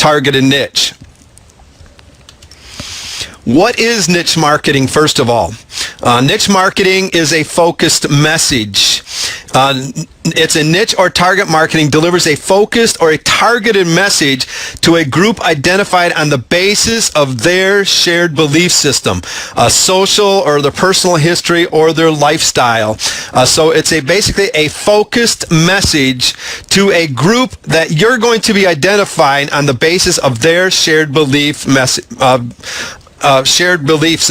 targeted niche. What is niche marketing, first of all? Niche marketing is a focused message. It's a niche or target marketing delivers a focused or a targeted message to a group identified on the basis of their shared belief system, social or their personal history or their lifestyle. So it's basically a focused message to a group that you're going to be identifying on the basis of their shared beliefs and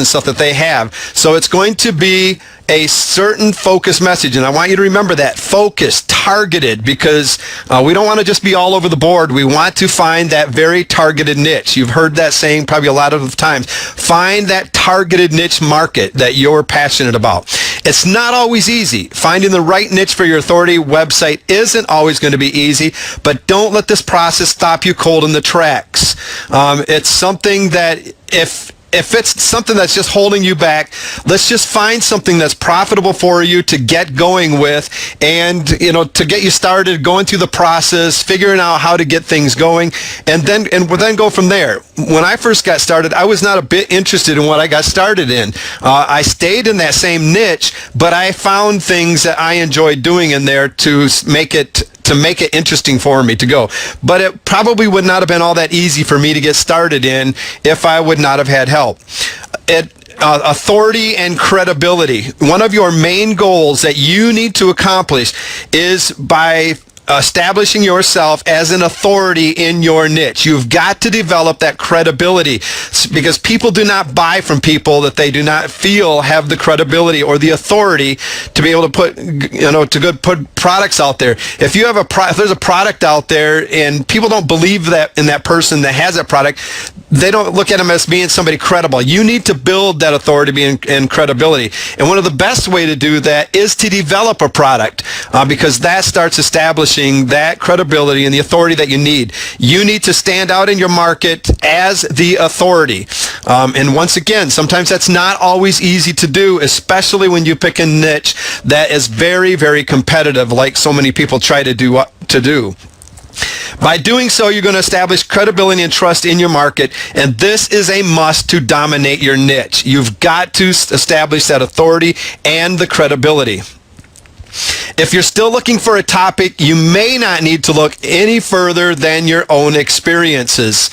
stuff that they have. So it's going to be a certain focused message, and I want you to remember that, focused, targeted, because we don't want to just be all over the board. We want to find that very targeted niche. You've heard that saying probably a lot of times. Find that targeted niche market that you're passionate about. It's not always easy. Finding the right niche for your authority website isn't always going to be easy, but don't let this process stop you cold in the tracks. It's something that if it's something that's just holding you back, let's just find something that's profitable for you to get going with, and to get you started going through the process, figuring out how to get things going, and then go from there. When I first got started, I was not a bit interested in what I got started in. I stayed in that same niche, but I found things that I enjoyed doing in there to make it interesting for me to go. But it probably would not have been all that easy for me to get started in if I would not have had help. Authority and credibility. One of your main goals that you need to accomplish is by establishing yourself as an authority in your niche. You've got to develop that credibility, because people do not buy from people that they do not feel have the credibility or the authority to be able to put products out there. If you have if there's a product out there and people don't believe that in that person that has that product, they don't look at him as being somebody credible. You need to build that authority and credibility. And one of the best way to do that is to develop a product, because that starts establishing that credibility and the authority that you need. You need to stand out in your market as the authority. And once again, sometimes that's not always easy to do, especially when you pick a niche that is very, very competitive, like so many people try to do. By doing so, you're going to establish credibility and trust in your market, and this is a must to dominate your niche. You've got to establish that authority and the credibility. If you're still looking for a topic, you may not need to look any further than your own experiences.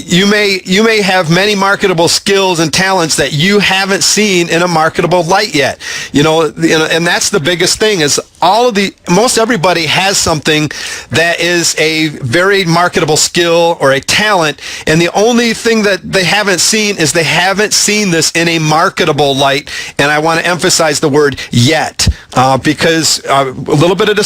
You may have many marketable skills and talents that you haven't seen in a marketable light yet. And that's the biggest thing, is most everybody has something that is a very marketable skill or a talent, and the only thing that they haven't seen is they haven't seen this in a marketable light. And I want to emphasize the word yet, because a little bit of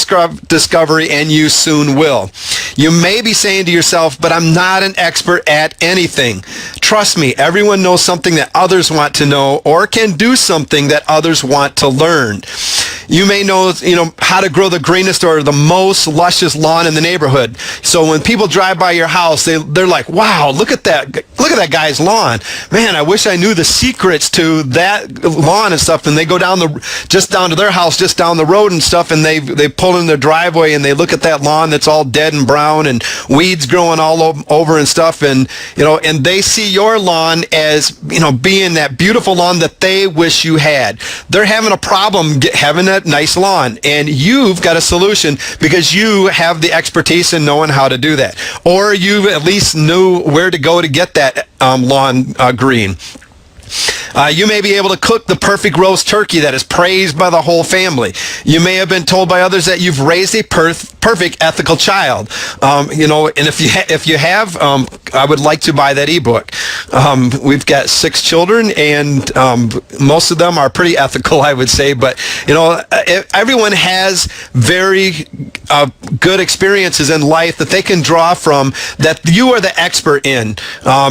discovery and you soon will. You may be saying to yourself, but I'm not an expert at anything. Trust me, everyone knows something that others want to know, or can do something that others want to learn. You may know, how to grow the greenest or the most luscious lawn in the neighborhood. So when people drive by your house, they're like, "Wow, look at that guy's lawn. Man, I wish I knew the secrets to that lawn and stuff." And they go down to their house just down the road and stuff, and they pull in their driveway and they look at that lawn that's all dead and brown and weeds growing all over and stuff, and they see your lawn as being that beautiful lawn that they wish you had. They're having a problem having that nice lawn, and you've got a solution because you have the expertise in knowing how to do that, or you at least knew where to go to get that lawn green. You may be able to cook the perfect roast turkey that is praised by the whole family. You may have been told by others that you've raised a perfect ethical child. And if you have, I would like to buy that ebook. We've got 6 children, and most of them are pretty ethical, I would say. But everyone has very good experiences in life that they can draw from, that you are the expert in.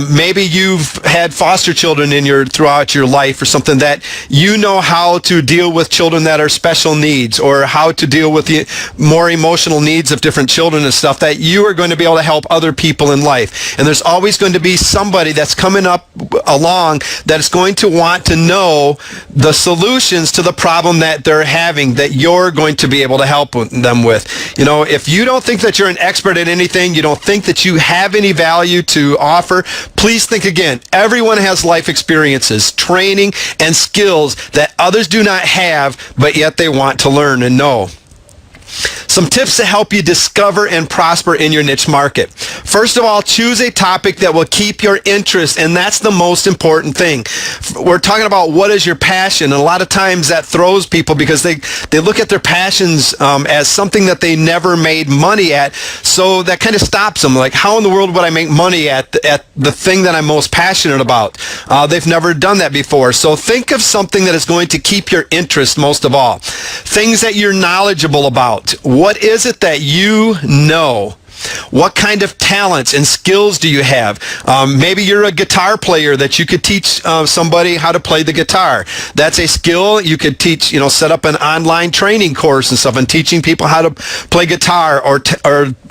Maybe you've had foster children throughout your life, or something, that you know how to deal with children that are special needs, or how to deal with the more emotional needs of different children and stuff, that you are going to be able to help other people in life. And there's always going to be somebody that's coming up along that's going to want to know the solutions to the problem that they're having that you're going to be able to help them with. If you don't think that you're an expert at anything, you don't think that you have any value to offer, please think again. Everyone has life experiences, training, and skills that others do not have, but yet they want to learn and know. Some tips to help you discover and prosper in your niche market. First of all, choose a topic that will keep your interest, and that's the most important thing. We're talking about what is your passion, and a lot of times that throws people because they look at their passions as something that they never made money at, so that kind of stops them. Like, how in the world would I make money at the thing that I'm most passionate about? They've never done that before. So think of something that is going to keep your interest most of all. Things that you're knowledgeable about. What is it that you know? What kind of talents and skills do you have? Maybe you're a guitar player that you could teach somebody how to play the guitar. That's a skill you could teach, set up an online training course and stuff and teaching people how to play guitar or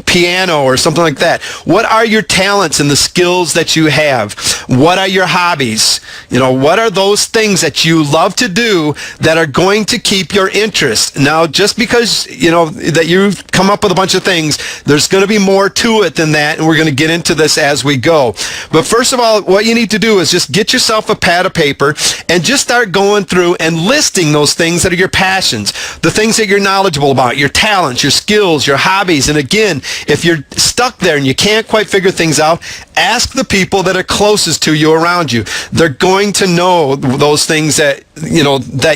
piano or something like that. What are your talents and the skills that you have? What are your hobbies? What are those things that you love to do that are going to keep your interest? Now, just because, that you come up with a bunch of things, there's going to be more to it than that, and we're going to get into this as we go. But first of all, what you need to do is just get yourself a pad of paper and just start going through and listing those things that are your passions, the things that you're knowledgeable about, your talents, your skills, your hobbies. And again, if you're stuck there and you can't quite figure things out, ask the people that are closest to you around you. They're going to know those things that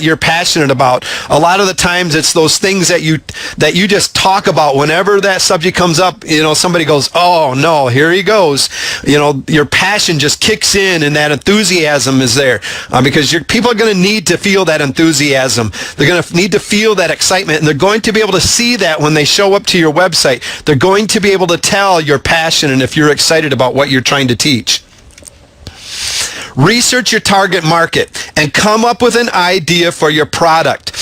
you're passionate about. A lot of the times it's those things that you just talk about whenever that subject comes up. Somebody goes, "Oh no, here he goes." Your passion just kicks in and that enthusiasm is there because people are going to need to feel that enthusiasm. They're going to need to feel that excitement, and they're going to be able to see that when they show up to your website. They're going to be able to tell your passion and if you're excited about what you're trying to teach. Research your target market and come up with an idea for your product.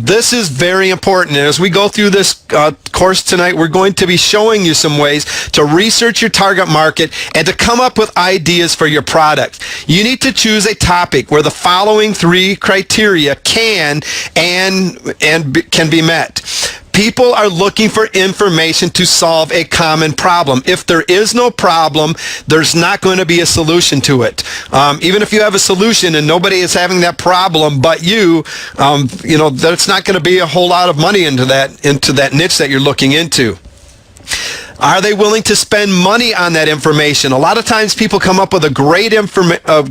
This is very important. And as we go through this course tonight, we're going to be showing you some ways to research your target market and to come up with ideas for your product. You need to choose a topic where the following 3 criteria can be met. People are looking for information to solve a common problem. If there is no problem, there's not going to be a solution to it. Even if you have a solution and nobody is having that problem but you, there's not going to be a whole lot of money into that niche that you're looking into. Are they willing to spend money on that information? A lot of times people come up with a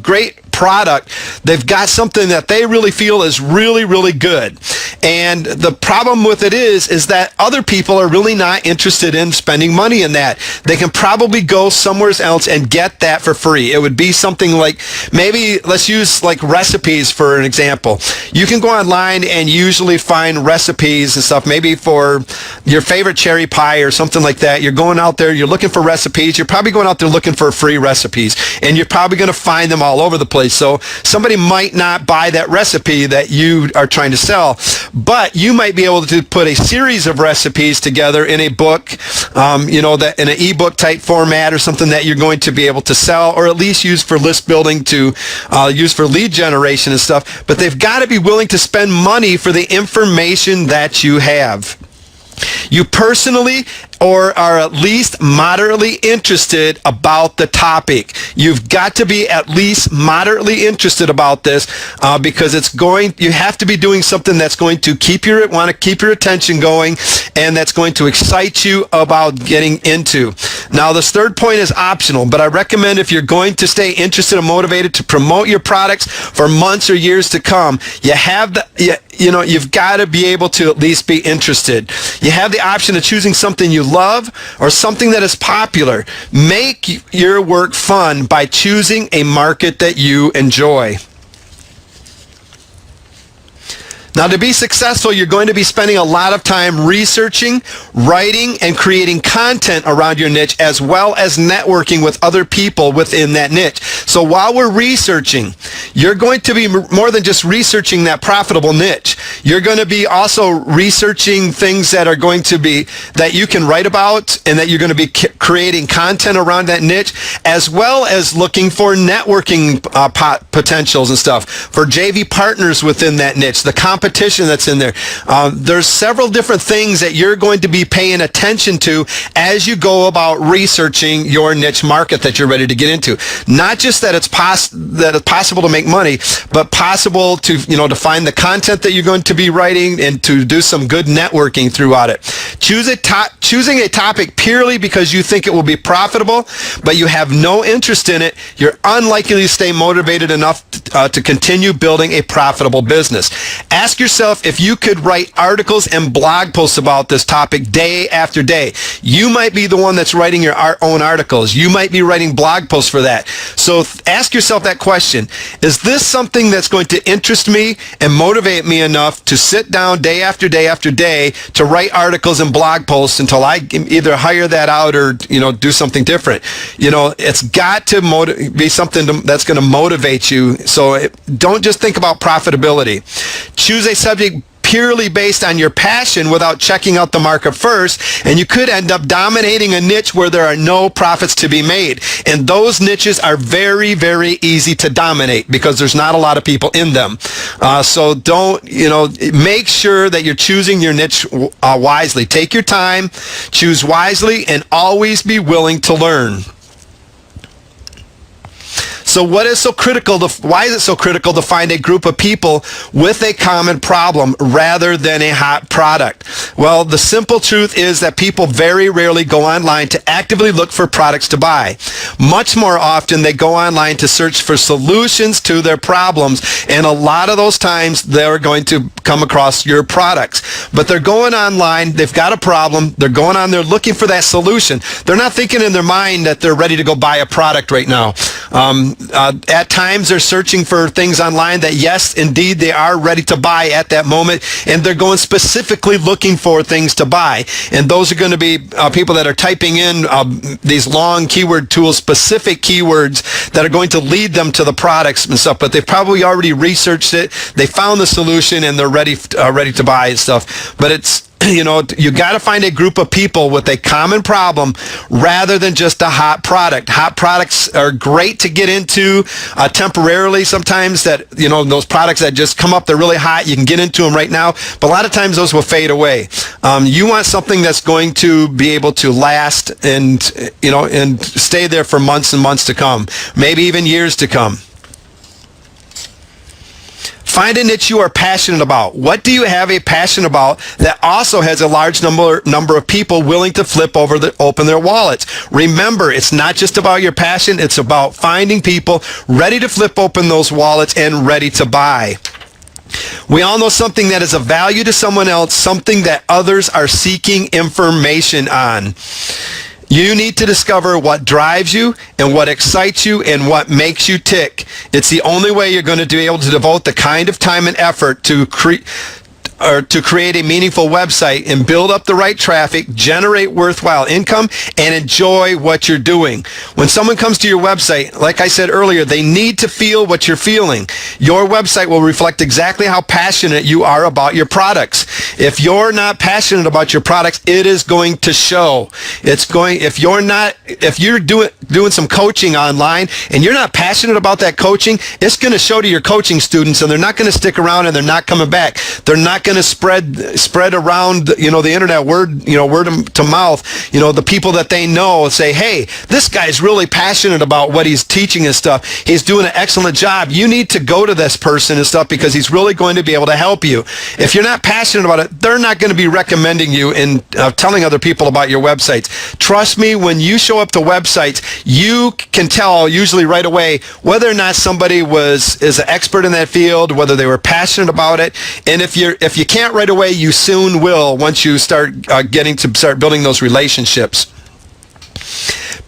great product. They've got something that they really feel is really, really good. And the problem with it is that other people are really not interested in spending money in that. They can probably go somewhere else and get that for free. It would be something like, maybe let's use like recipes for an example. You can go online and usually find recipes and stuff, maybe for your favorite cherry pie or something like that. You're going out there, you're looking for recipes. You're probably going out there looking for free recipes, and you're probably going to find them all over the place. So somebody might not buy that recipe that you are trying to sell, but you might be able to put a series of recipes together in a book, that in an ebook type format or something that you're going to be able to sell, or at least use for list building, to use for lead generation and stuff. But they've got to be willing to spend money for the information that you have. You personally or are at least moderately interested about the topic. You've got to be at least moderately interested about this because you have to be doing something that's going to keep your attention going and that's going to excite you about getting into. Now, this third point is optional, but I recommend if you're going to stay interested and motivated to promote your products for months or years to come, you've got to be able to at least be interested. You have the option of choosing something you love or something that is popular. Make your work fun by choosing a market that you enjoy. Now, to be successful, you're going to be spending a lot of time researching, writing, and creating content around your niche, as well as networking with other people within that niche. So while we're researching, you're going to be more than just researching that profitable niche. You're going to be also researching things that are going to be, that you can write about, and that you're going to be creating content around that niche, as well as looking for networking potentials and stuff, for JV partners within that niche, the competition that's in there. There's several different things that you're going to be paying attention to as you go about researching your niche market that you're ready to get into. Not just that it's possible to make money, but possible to, to find the content that you're going to be writing and to do some good networking throughout it. Choosing a topic purely because you think it will be profitable, but you have no interest in it, you're unlikely to stay motivated enough to continue building a profitable business. Ask yourself if you could write articles and blog posts about this topic day after day. You might be the one that's writing your own articles. You might be writing blog posts for that. So ask yourself that question. Is this something that's going to interest me and motivate me enough to sit down day after day after day to write articles and blog posts until I either hire that out or, do something different? It's got to be something that's going to motivate you. So don't just think about profitability. Choose a subject purely based on your passion without checking out the market first, and you could end up dominating a niche where there are no profits to be made. And those niches are very, very easy to dominate because there's not a lot of people in them. So don't, make sure that you're choosing your niche wisely. Take your time, choose wisely, and always be willing to learn. So why is it so critical to find a group of people with a common problem rather than a hot product? Well, the simple truth is that people very rarely go online to actively look for products to buy. Much more often, they go online to search for solutions to their problems, and a lot of those times, they're going to come across your products. But they're going online, they've got a problem, they're going on there looking for that solution. They're not thinking in their mind that they're ready to go buy a product right now. At times they're searching for things online that, yes, indeed, they are ready to buy at that moment, and they're going specifically looking for things to buy. And those are going to be people that are typing in these long keyword tools, specific keywords that are going to lead them to the products and stuff, but they've probably already researched it, they found the solution, and they're ready to buy and stuff. But it's, you got to find a group of people with a common problem rather than just a hot product. Hot products are great to get into temporarily sometimes, that, those products that just come up, they're really hot, you can get into them right now, but a lot of times those will fade away. You want something that's going to be able to last and stay there for months and months to come, maybe even years to come. Find a niche you are passionate about. What do you have a passion about that also has a large number of people willing to open their wallets? Remember, it's not just about your passion. It's about finding people ready to flip open those wallets and ready to buy. We all know something that is of value to someone else, something that others are seeking information on. You need to discover what drives you and what excites you and what makes you tick. It's the only way you're going to be able to devote the kind of time and effort to create a meaningful website and build up the right traffic, generate worthwhile income, and enjoy what you're doing. When someone comes to your website, like I said earlier, they need to feel what you're feeling. Your website will reflect exactly how passionate you are about your products. If you're not passionate about your products, it is going to show. If you're doing some coaching online and you're not passionate about that coaching, it's going to show to your coaching students, and they're not going to stick around, and they're not coming back. They're not going to spread around the internet, word to mouth, the people that they know say, hey, this guy's really passionate about what he's teaching and stuff, he's doing an excellent job, you need to go to this person and stuff because he's really going to be able to help you. If you're not passionate about it, they're not going to be recommending you and telling other people about your websites. Trust me, when you show up to websites, you can tell usually right away whether or not somebody is an expert in that field, whether they were passionate about it. And if you can't right away, you soon will once you start building those relationships.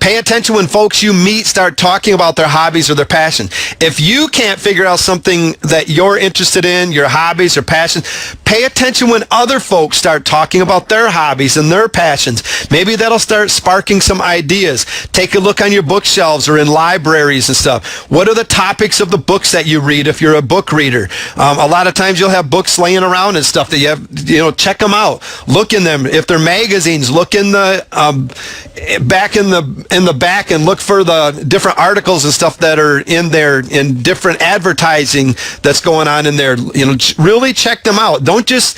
Pay attention when folks you meet start talking about their hobbies or their passion. If you can't figure out something that you're interested in, your hobbies or passions, pay attention when other folks start talking about their hobbies and their passions. Maybe that'll start sparking some ideas. Take a look on your bookshelves or in libraries and stuff. What are the topics of the books that you read if you're a book reader? A lot of times you'll have books laying around and stuff that you have, check them out. Look in them. If they're magazines, look in the back in the back and look for the different articles and stuff that are in there, in different advertising that's going on in there. Really check them out. Don't just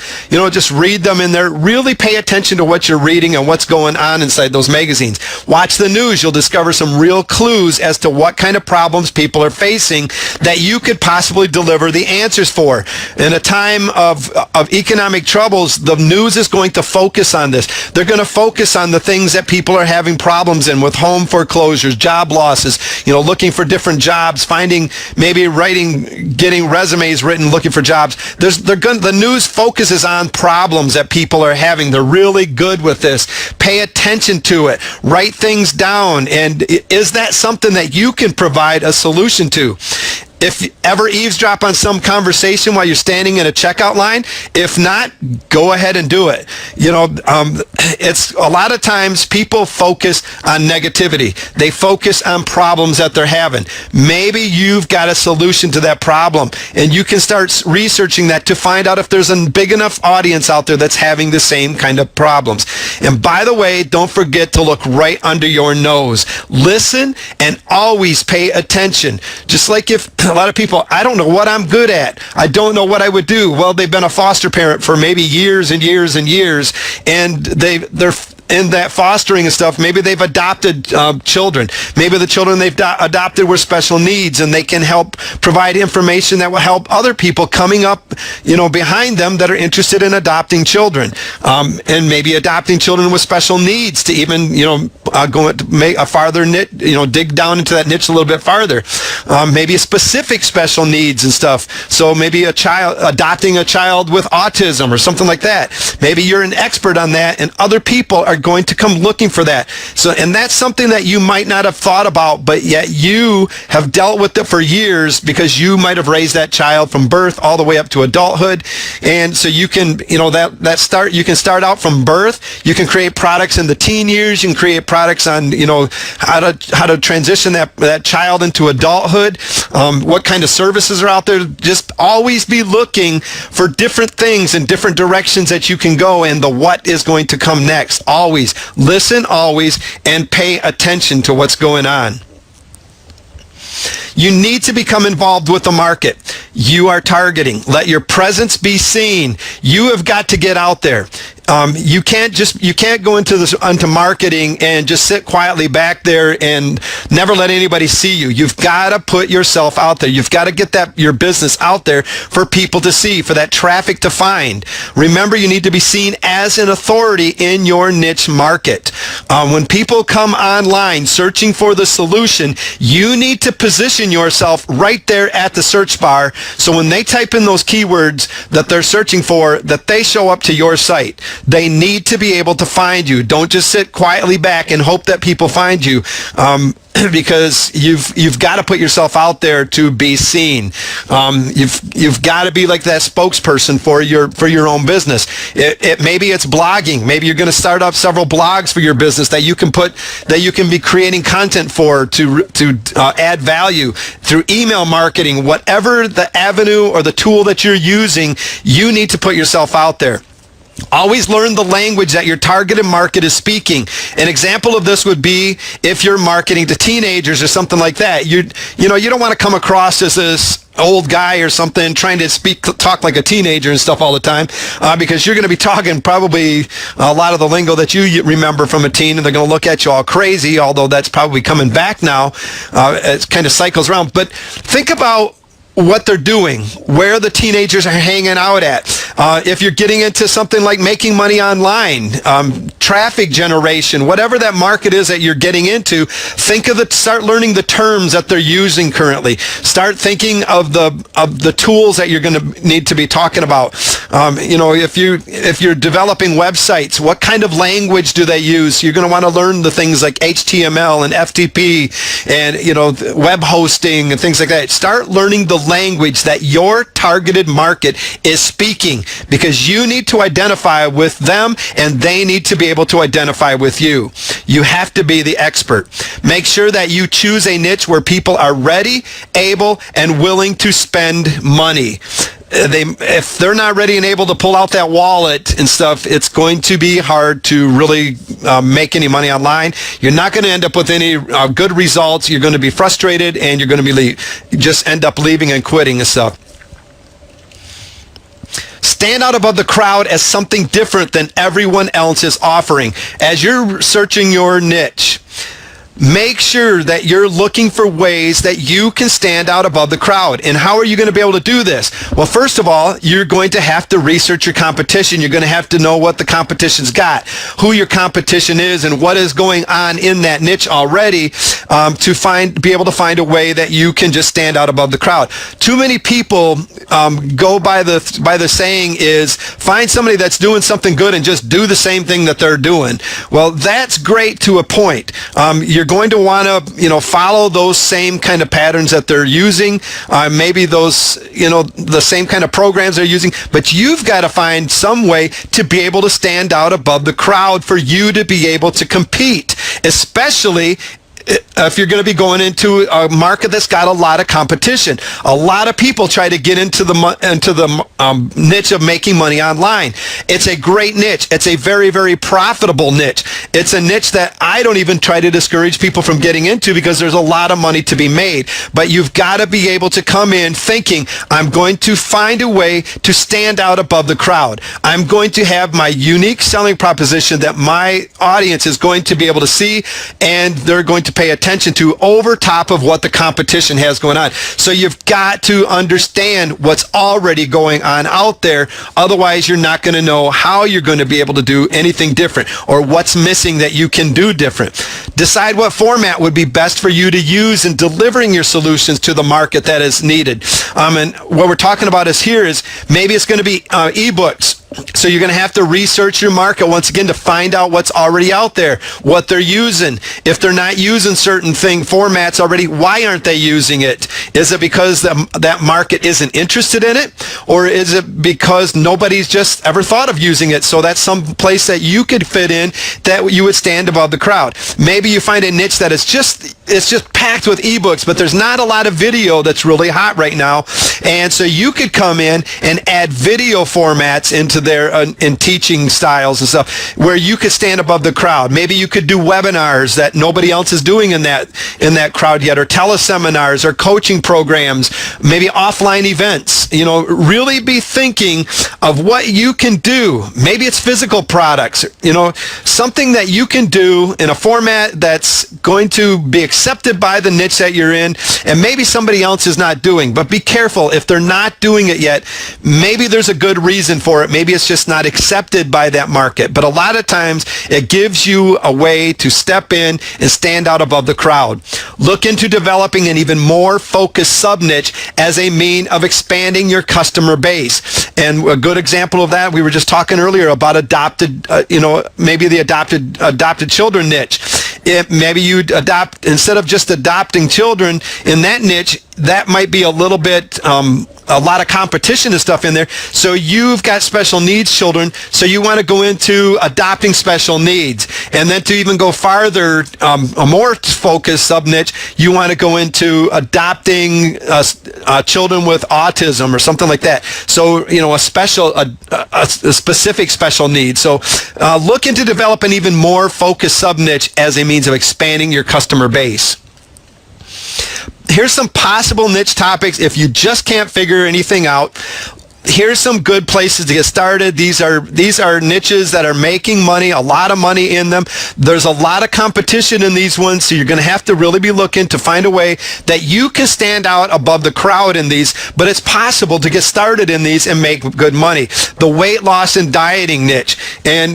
read them in there. Really pay attention to what you're reading and what's going on inside those magazines. Watch the news. You'll discover some real clues as to what kind of problems people are facing that you could possibly deliver the answers for. In a time of economic troubles, the news is going to focus on this. They're going to focus on the things that people are having problems in, with home foreclosures, job losses, looking for different jobs, getting resumes written, looking for jobs. The news focuses on problems that people are having. They're really good with this. Pay attention to it. Write things down. And is that something that you can provide a solution to? If you ever eavesdrop on some conversation while you're standing in a checkout line, if not, go ahead and do it. It's a lot of times people focus on negativity. They focus on problems that they're having. Maybe you've got a solution to that problem, and you can start researching that to find out if there's a big enough audience out there that's having the same kind of problems. And by the way, don't forget to look right under your nose. Listen and always pay attention. Just like if a lot of people, I don't know what I'm good at. I don't know what I would do. Well, they've been a foster parent for maybe years and years and years, and they're in that fostering and stuff. Maybe they've adopted children. Maybe the children they've adopted were special needs, and they can help provide information that will help other people coming up, behind them that are interested in adopting children, and maybe adopting children with special needs to even, go to make a farther niche, dig down into that niche a little bit farther. Maybe a specific special needs and stuff. So maybe adopting a child with autism or something like that. Maybe you're an expert on that, and other people are going to come looking for that. And that's something that you might not have thought about, but yet you have dealt with it for years because you might have raised that child from birth all the way up to adulthood. And so you can, you can start out from birth. You can create products in the teen years. You can create products on, how to transition that child into adulthood. What kind of services are out there. Just always be looking for different things and different directions that you can go, and the what is going to come next. Always listen, always, and pay attention to what's going on. You need to become involved with the market you are targeting. Let your presence be seen. You have got to get out there. You can't go into marketing and just sit quietly back there and never let anybody see you. You've got to put yourself out there. You've got to get your business out there for people to see, for that traffic to find. Remember, you need to be seen as an authority in your niche market. When people come online searching for the solution, you need to position yourself right there at the search bar, so when they type in those keywords that they're searching for, that they show up to your site. They need to be able to find you. Don't just sit quietly back and hope that people find you, because you've got to put yourself out there to be seen. You've got to be like that spokesperson for your own business. Maybe it's blogging. Maybe you're going to start up several blogs for your business that you can be creating content for to add value through email marketing. Whatever the avenue or the tool that you're using, you need to put yourself out there. Always learn the language that your targeted market is speaking. An example of this would be if you're marketing to teenagers or something like that. You don't want to come across as this old guy or something trying to talk like a teenager and stuff all the time, because you're going to be talking probably a lot of the lingo that you remember from a teen, and they're going to look at you all crazy, although that's probably coming back now. It kind of cycles around. But think about what they're doing, where the teenagers are hanging out at. If you're getting into something like making money online, traffic generation, whatever that market is that you're getting into, start learning the terms that they're using currently. Start thinking of the tools that you're going to need to be talking about. If you're developing websites, what kind of language do they use? You're going to want to learn the things like HTML and FTP and web hosting and things like that. Start learning the language that your targeted market is speaking, because you need to identify with them and they need to be able to identify with you. You have to be the expert. Make sure that you choose a niche where people are ready, able, and willing to spend money. If they're not ready and able to pull out that wallet and stuff, it's going to be hard to really make any money online. You're not going to end up with any good results. You're going to be frustrated, and you're going to just end up leaving and quitting and stuff. Stand out above the crowd as something different than everyone else is offering. As you're searching your niche, make sure that you're looking for ways that you can stand out above the crowd. And how are you going to be able to do this? Well, first of all, you're going to have to research your competition. You're going to have to know what the competition's got, who your competition is, and what is going on in that niche already, to be able to find a way that you can just stand out above the crowd. Too many people go by the saying is, find somebody that's doing something good and just do the same thing that they're doing. Well, that's great to a point. You're going to want to, follow those same kind of patterns that they're using, maybe those, the same kind of programs they're using, but you've got to find some way to be able to stand out above the crowd for you to be able to compete, especially if you're going to be going into a market that's got a lot of competition. A lot of people try to get into the niche of making money online. It's a great niche. It's a very, very profitable niche. It's a niche that I don't even try to discourage people from getting into, because there's a lot of money to be made. But you've got to be able to come in thinking, I'm going to find a way to stand out above the crowd. I'm going to have my unique selling proposition that my audience is going to be able to see, and they're going to pay attention to over top of what the competition has going on. So you've got to understand what's already going on out there. Otherwise, you're not going to know how you're going to be able to do anything different, or what's missing that you can do different. Decide what format would be best for you to use in delivering your solutions to the market that is needed. And what we're talking about is maybe it's going to be ebooks. So you're going to have to research your market once again to find out what's already out there, what they're using. If they're not using certain formats already, why aren't they using it? Is it because that market isn't interested in it? Or is it because nobody's just ever thought of using it? So that's some place that you could fit in, that you would stand above the crowd. Maybe you find a niche that it's just packed with ebooks, but there's not a lot of video that's really hot right now. And so you could come in and add video formats into their in teaching styles and stuff, where you could stand above the crowd. Maybe you could do webinars that nobody else is doing in that crowd yet, or teleseminars, or coaching programs, maybe offline events. Really be thinking of what you can do. Maybe it's physical products, something that you can do in a format that's going to be accepted by the niche that you're in, and maybe somebody else is not doing. But be careful, if they're not doing it yet, maybe there's a good reason for it. Maybe it's just not accepted by that market. But a lot of times it gives you a way to step in and stand out above the crowd. Look into developing an even more focused sub-niche as a mean of expanding your customer base. And a good example of that, we were just talking earlier about adopted, maybe the adopted children niche. Maybe you adopt, instead of just adopting children in that niche, that might be a little bit, a lot of competition and stuff in there. So you've got special needs children, so you want to go into adopting special needs. And then to even go farther, a more focused sub-niche, you want to go into adopting children with autism or something like that. So, a specific special need. So look into developing even more focused sub-niche as a means of expanding your customer base. Here's some possible niche topics if you just can't figure anything out. here's some good places to get started. These are niches that are making money, a lot of money in them. There's a lot of competition in these ones, so you're going to have to really be looking to find a way that you can stand out above the crowd in these, but it's possible to get started in these and make good money. The weight loss and dieting niche. And,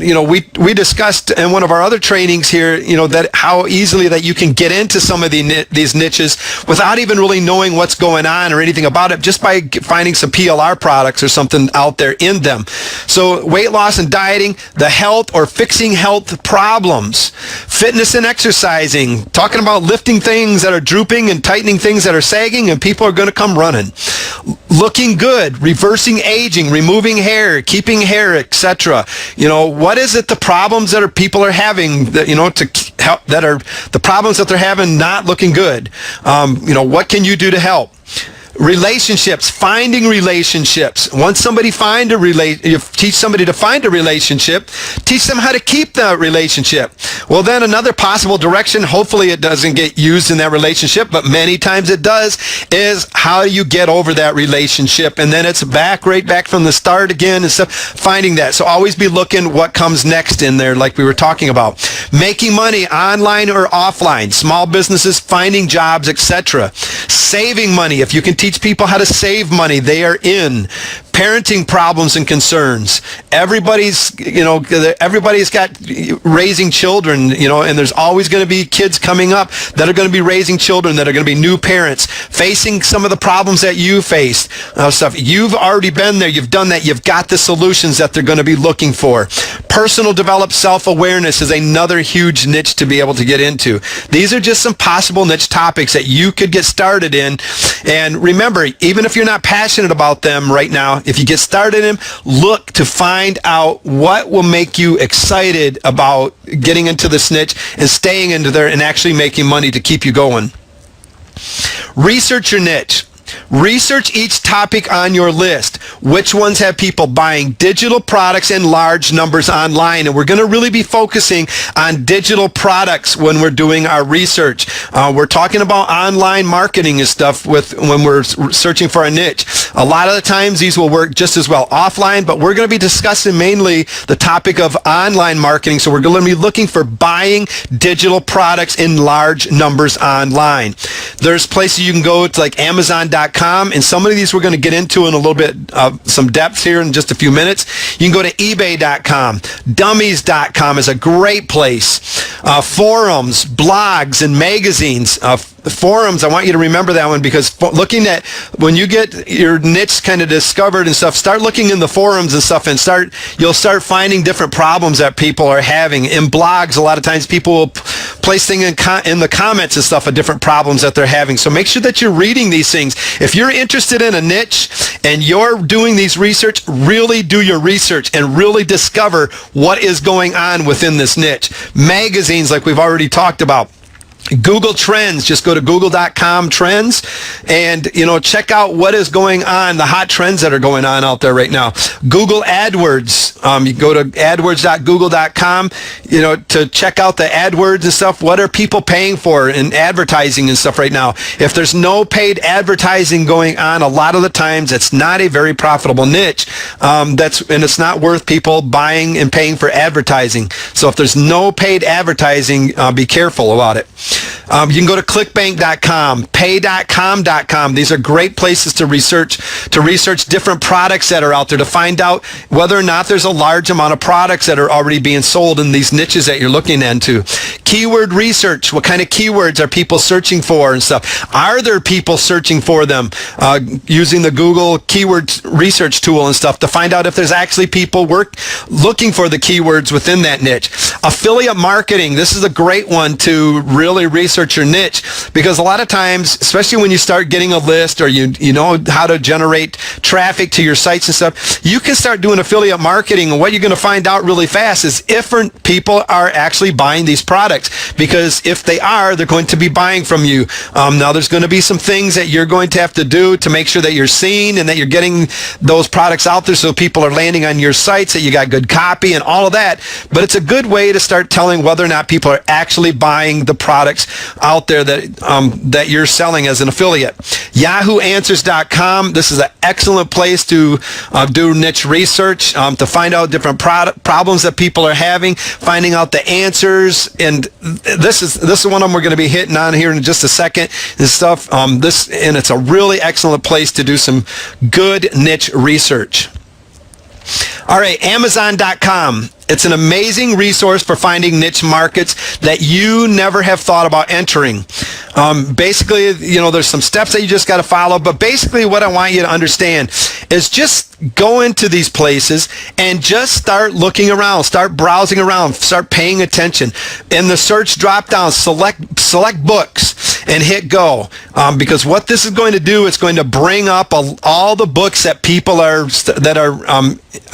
we discussed in one of our other trainings here, that how easily that you can get into some of these niches without even really knowing what's going on or anything about it, just by finding some PLR products or something out there in them. So weight loss and dieting, the health or fixing health problems, fitness and exercising, talking about lifting things that are drooping and tightening things that are sagging, and people are going to come running. Looking good, reversing aging, removing hair, keeping hair, etc. What is it, the problems that people are having that, to help, that are the problems that they're having not looking good? What can you do to help? Relationships, finding relationships. Once somebody you teach somebody to find a relationship, teach them how to keep that relationship. Well, then another possible direction, hopefully it doesn't get used in that relationship, but many times it does, is how you get over that relationship. And then it's right back from the start again and stuff, finding that. So always be looking what comes next in there, like we were talking about. Making money online or offline, small businesses, finding jobs, etc. Saving money. If you can teach people how to save money, they are in. Parenting problems and concerns. Everybody's got raising children, and there's always going to be kids coming up that are going to be raising children, that are going to be new parents, facing some of the problems that you faced. Stuff. You've already been there. You've done that. You've got the solutions that they're going to be looking for. Personal developed self-awareness is another huge niche to be able to get into. These are just some possible niche topics that you could get started in. And remember, even if you're not passionate about them right now, if you get started in them, look to find out what will make you excited about getting into this niche and staying into there and actually making money to keep you going. Research your niche. Research each topic on your list. Which ones have people buying digital products in large numbers online? And we're going to really be focusing on digital products when we're doing our research. We're talking about online marketing and stuff when we're searching for a niche. A lot of the times these will work just as well offline, but we're going to be discussing mainly the topic of online marketing. So we're going to be looking for buying digital products in large numbers online. There's places you can go to, like Amazon.com, and some of these we're going to get into in a little bit some depth here in just a few minutes. You can go to eBay.com. Dummies.com is a great place. Forums, blogs, and magazines. Forums, I want you to remember that one, because looking at when you get your niche kind of discovered and stuff, start looking in the forums and stuff, and you'll start finding different problems that people are having. In blogs, a lot of times people will place things in the comments and stuff of different problems that they're having. So make sure that you're reading these things. If you're interested in a niche and you're doing these research, really do your research and really discover what is going on within this niche. Magazines, like we've already talked about. Google Trends, just go to google.com trends and, check out what is going on, the hot trends that are going on out there right now. Google AdWords, you go to adwords.google.com, to check out the AdWords and stuff. What are people paying for in advertising and stuff right now? If there's no paid advertising going on, a lot of the times it's not a very profitable niche. And it's not worth people buying and paying for advertising. So if there's no paid advertising, be careful about it. You can go to clickbank.com, pay.com.com. These are great places to research different products that are out there, to find out whether or not there's a large amount of products that are already being sold in these niches that you're looking into. Keyword research. What kind of keywords are people searching for and stuff? Are there people searching for them using the Google keyword research tool and stuff to find out if there's actually people looking for the keywords within that niche? Affiliate marketing. This is a great one to really research your niche, because a lot of times, especially when you start getting a list or you know how to generate traffic to your sites and stuff, you can start doing affiliate marketing, and what you're going to find out really fast is if people are actually buying these products, because if they are, they're going to be buying from you. Now there's going to be some things that you're going to have to do to make sure that you're seen and that you're getting those products out there so people are landing on your sites, that you got good copy and all of that, but it's a good way to start telling whether or not people are actually buying the products products out there that you're selling as an affiliate. YahooAnswers.com. This is an excellent place to do niche research, to find out different problems that people are having, finding out the answers. And this is one of them we're going to be hitting on here in just a second and stuff. And it's a really excellent place to do some good niche research. All right, Amazon.com. It's an amazing resource for finding niche markets that you never have thought about entering. Basically, there's some steps that you just got to follow, but basically what I want you to understand is just go into these places and just start looking around, start browsing around, start paying attention. In the search drop-down, select books and hit go, because what this is going to do, it's going to bring up all the books that people are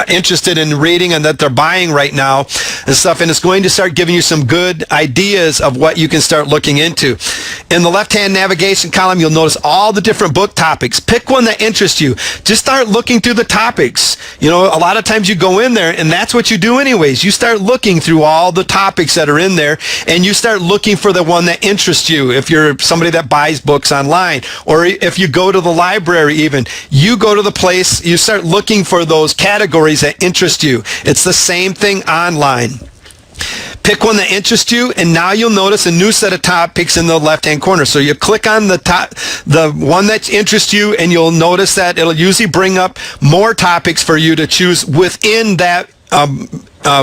interested in reading and that they're buying right now and stuff, and it's going to start giving you some good ideas of what you can start looking into. In the left-hand navigation column, you'll notice all the different book topics. Pick one that interests you. Just start looking through the topics. A lot of times you go in there, and that's what you do anyways. You start looking through all the topics that are in there, and you start looking for the one that interests you. If you're somebody that buys books online, or if you go to the library even, you go to the place, you start looking for those categories that interest you. It's the same thing online. Pick one that interests you, and now you'll notice a new set of topics in the left-hand corner. So you click on the one that interests you, and you'll notice that it'll usually bring up more topics for you to choose within that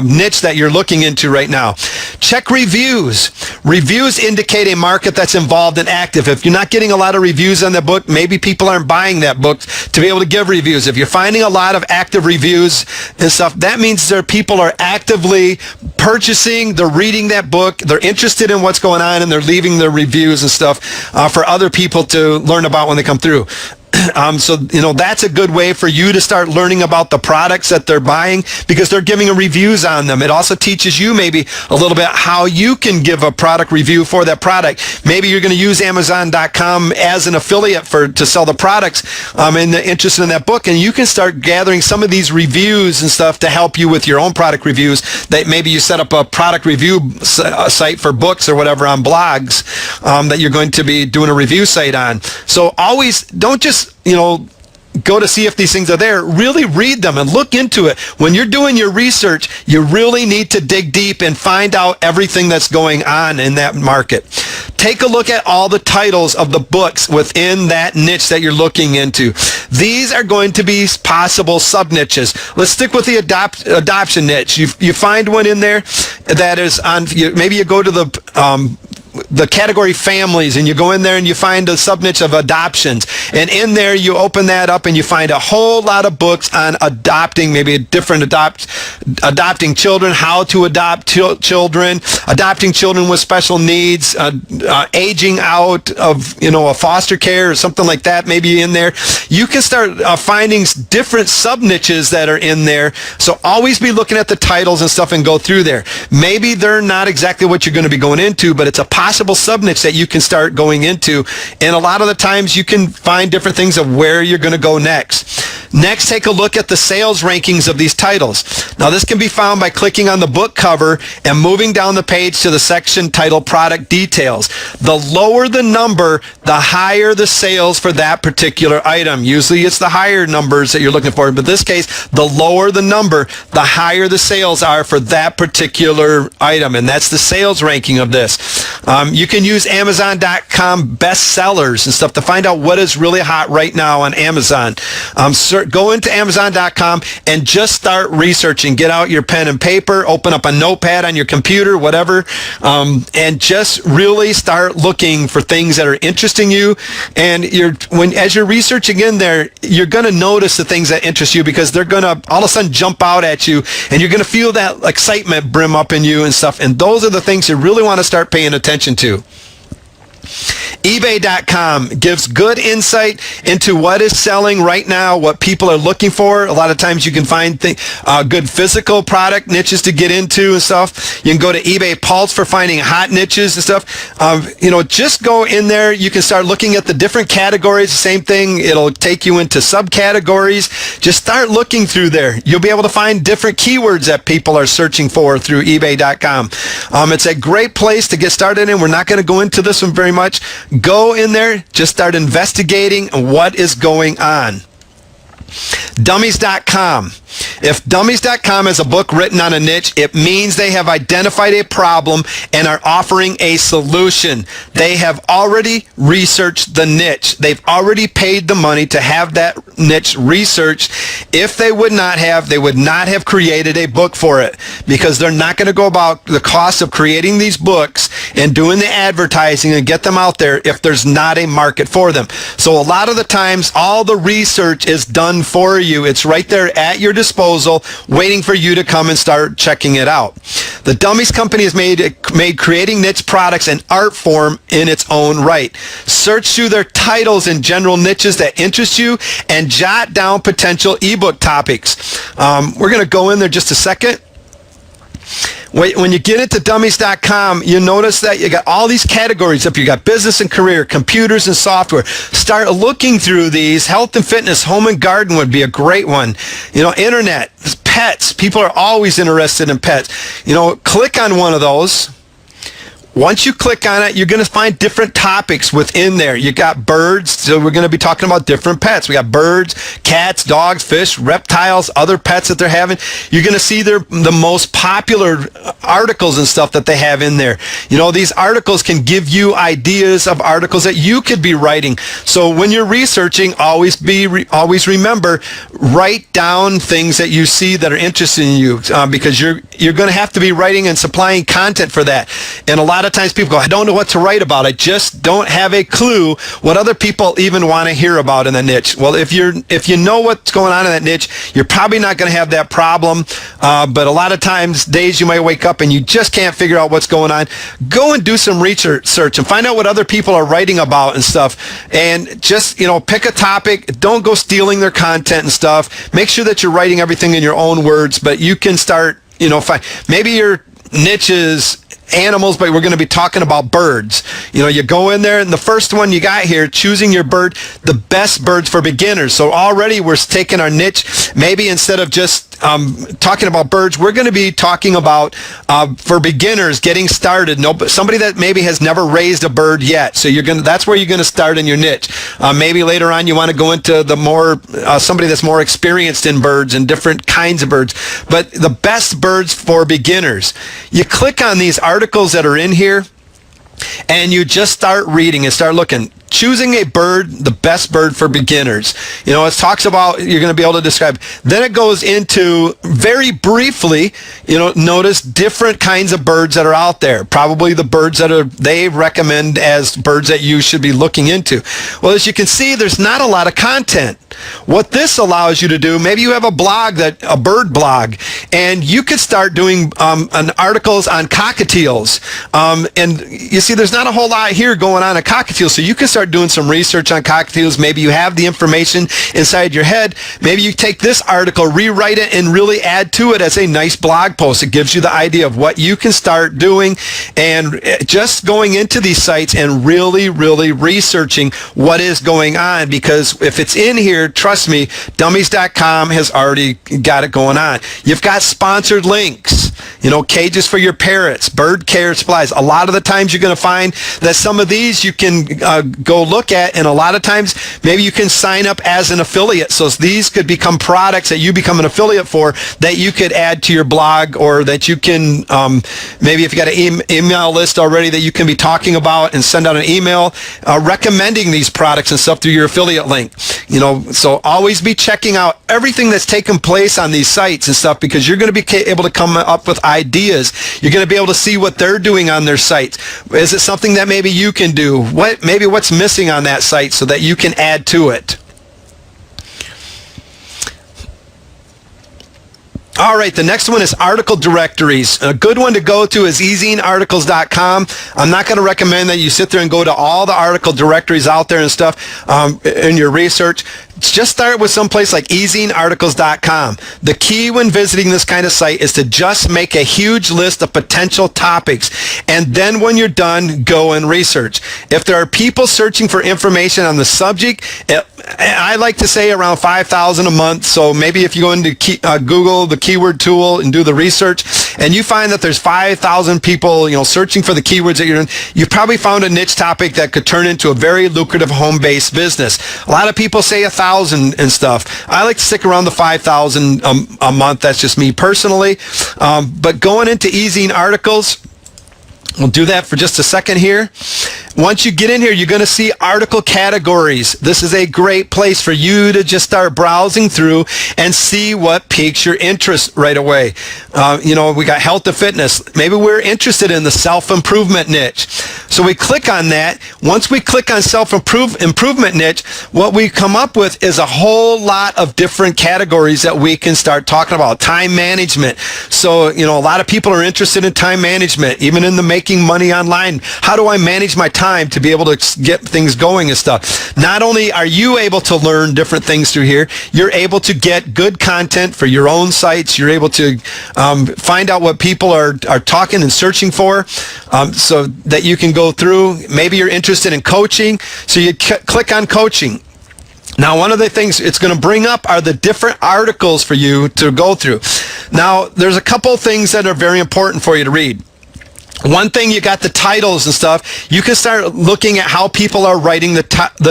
niche that you're looking into right now. Check reviews. Reviews indicate a market that's involved and active. If you're not getting a lot of reviews on the book, maybe people aren't buying that book to be able to give reviews. If you're finding a lot of active reviews and stuff, that means people are actively purchasing, they're reading that book, they're interested in what's going on, and they're leaving their reviews and stuff for other people to learn about when they come through. So that's a good way for you to start learning about the products that they're buying, because they're giving reviews on them. It also teaches you maybe a little bit how you can give a product review for that product. Maybe you're going to use Amazon.com as an affiliate to sell the products and they're interested in that book, and you can start gathering some of these reviews and stuff to help you with your own product reviews. That maybe you set up a product review site for books or whatever on blogs that you're going to be doing a review site on. So always don't just go to see if these things are there. Really read them and look into it. When you're doing your research, you really need to dig deep and find out everything that's going on in that market. Take a look at all the titles of the books within that niche that you're looking into. These are going to be possible sub-niches. Let's stick with the adoption niche. You find one in there that is on, maybe you go to the category families, and you go in there and you find a sub-niche of adoptions, and in there you open that up and you find a whole lot of books on adopting, maybe different adopting children, how to adopt children, adopting children with special needs, aging out of a foster care or something like that, maybe in there. You can start finding different sub-niches that are in there. So always be looking at the titles and stuff and go through there. Maybe they're not exactly what you're going to be going into, but it's a possible sub-niche that you can start going into. And a lot of the times you can find different things of where you're going to go next. Next, take a look at the sales rankings of these titles. Now, this can be found by clicking on the book cover and moving down the page to the section titled Product Details. The lower the number, the higher the sales for that particular item. Usually it's the higher numbers that you're looking for, but in this case, the lower the number, the higher the sales are for that particular item, and that's the sales ranking of this. You can use Amazon.com bestsellers and stuff to find out what is really hot right now on Amazon. Go into Amazon.com and just start researching. Get out your pen and paper, open up a notepad on your computer, whatever, and just really start looking for things that are interesting you. And as you're researching in there, you're going to notice the things that interest you, because they're going to all of a sudden jump out at you, and you're going to feel that excitement brim up in you and stuff. And those are the things you really want to start paying attention to. eBay.com gives good insight into what is selling right now, what people are looking for. A lot of times you can find good physical product niches to get into and stuff. You can go to eBay Pulse for finding hot niches and stuff. Just go in there. You can start looking at the different categories. Same thing. It'll take you into subcategories. Just start looking through there. You'll be able to find different keywords that people are searching for through eBay.com. It's a great place to get started in. We're not going to go into this one very much. Go in there, just start investigating what is going on. Dummies.com. If Dummies.com is a book written on a niche, it means they have identified a problem and are offering a solution. They have already researched the niche. They've already paid the money to have that niche researched. If they would not have, they would not have created a book for it, because they're not going to go about the cost of creating these books and doing the advertising and get them out there if there's not a market for them. So a lot of the times, all the research is done for you. It's right there at your disposal, waiting for you to come and start checking it out. The Dummies Company has made creating niche products an art form in its own right. Search through their titles and general niches that interest you and jot down potential ebook topics. We're going to go in there just a second. When you get into dummies.com, you notice that you got all these categories up. You got business and career, computers and software. Start looking through these. Health and fitness, home and garden would be a great one. Internet, pets. People are always interested in pets. Click on one of those. Once you click on it, you're going to find different topics within there. You got birds, so we're going to be talking about different pets. We got birds, cats, dogs, fish, reptiles, other pets that they're having. You're going to see the most popular articles and stuff that they have in there. These articles can give you ideas of articles that you could be writing. So when you're researching, always remember, write down things that you see that are interesting in you, because you're going to have to be writing and supplying content for that. And a lot of times people go, I don't know what to write about. I just don't have a clue what other people even want to hear about in the niche. Well, if you know what's going on in that niche, you're probably not going to have that problem. But a lot of times, days you might wake up and you just can't figure out what's going on. Go and do some research and find out what other people are writing about and stuff. And just, pick a topic. Don't go stealing their content and stuff. Make sure that you're writing everything in your own words, but you can start, maybe your niche is animals, but we're going to be talking about birds. You go in there, and the first one you got here, choosing your bird, the best birds for beginners. So already we're taking our niche. Maybe instead of just talking about birds, we're going to be talking about for beginners getting started. Somebody that maybe has never raised a bird yet. So that's where you're going to start in your niche. Maybe later on you want to go into the more somebody that's more experienced in birds and different kinds of birds. But the best birds for beginners. You click on these articles that are in here, and you just start reading and start looking. Choosing a bird, the best bird for beginners. It talks about, you're going to be able to describe. Then it goes into, very briefly, notice different kinds of birds that are out there. Probably the birds that they recommend as birds that you should be looking into. Well, as you can see, there's not a lot of content. What this allows you to do, maybe you have a bird blog, and you could start doing articles on cockatiels. And you see, there's not a whole lot here going on cockatiels, so you can start doing some research on cockatiels. Maybe you have the information inside your head. Maybe you take this article, rewrite it, and really add to it as a nice blog post. It gives you the idea of what you can start doing, and just going into these sites and really, really researching what is going on, because if it's in here, trust me, dummies.com has already got it going on. You've got sponsored links, cages for your parrots, bird care supplies. A lot of the times you're going to find that some of these you can go look at, and a lot of times maybe you can sign up as an affiliate. So these could become products that you become an affiliate for that you could add to your blog, or that you can, maybe if you got an email list already that you can be talking about and send out an email recommending these products and stuff through your affiliate link. So always be checking out everything that's taken place on these sites and stuff, because you're going to be able to come up with ideas. You're going to be able to see what they're doing on their sites. Is it something that maybe you can do? Maybe what's missing on that site so that you can add to it? All right, the next one is article directories. A good one to go to is ezinearticles.com. I'm not going to recommend that you sit there and go to all the article directories out there and stuff in your research. Just start with someplace like ezinearticles.com. The key when visiting this kind of site is to just make a huge list of potential topics. And then when you're done, go and research. If there are people searching for information on the subject, I like to say around 5,000 a month. So maybe if you go into Google, the keyword tool, and do the research, and you find that there's 5,000 people, searching for the keywords that you're in, you've probably found a niche topic that could turn into a very lucrative home-based business. A lot of people say 1,000 and stuff. I like to stick around the 5,000 a month. That's just me personally. But going into Ezine Articles, we'll do that for just a second here. Once you get in here, you're going to see article categories. This is a great place for you to just start browsing through and see what piques your interest right away. We got health and fitness. Maybe we're interested in the self-improvement niche. So we click on that. Once we click on self-improvement niche, what we come up with is a whole lot of different categories that we can start talking about. Time management. So, a lot of people are interested in time management, even in the making money online. How do I manage my time to be able to get things going and stuff? Not only are you able to learn different things through here, you're able to get good content for your own sites. You're able to find out what people are talking and searching for, so that you can go through. Maybe you're interested in coaching, so you click on coaching. Now, one of the things it's going to bring up are the different articles for you to go through. Now, there's a couple things that are very important for you to read. One thing, you got the titles and stuff. You can start looking at how people are writing the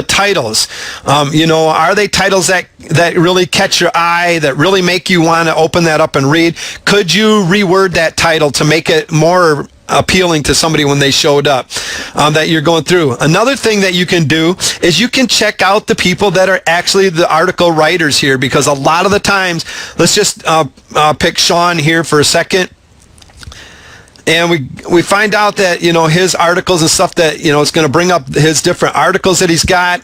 titles. Are they titles that really catch your eye, that really make you want to open that up and read? Could you reword that title to make it more appealing to somebody when they showed up that you're going through? Another thing that you can do is you can check out the people that are actually the article writers here, because a lot of the times, let's just pick Sean here for a second. And we find out that, his articles and stuff that, it's going to bring up his different articles that he's got.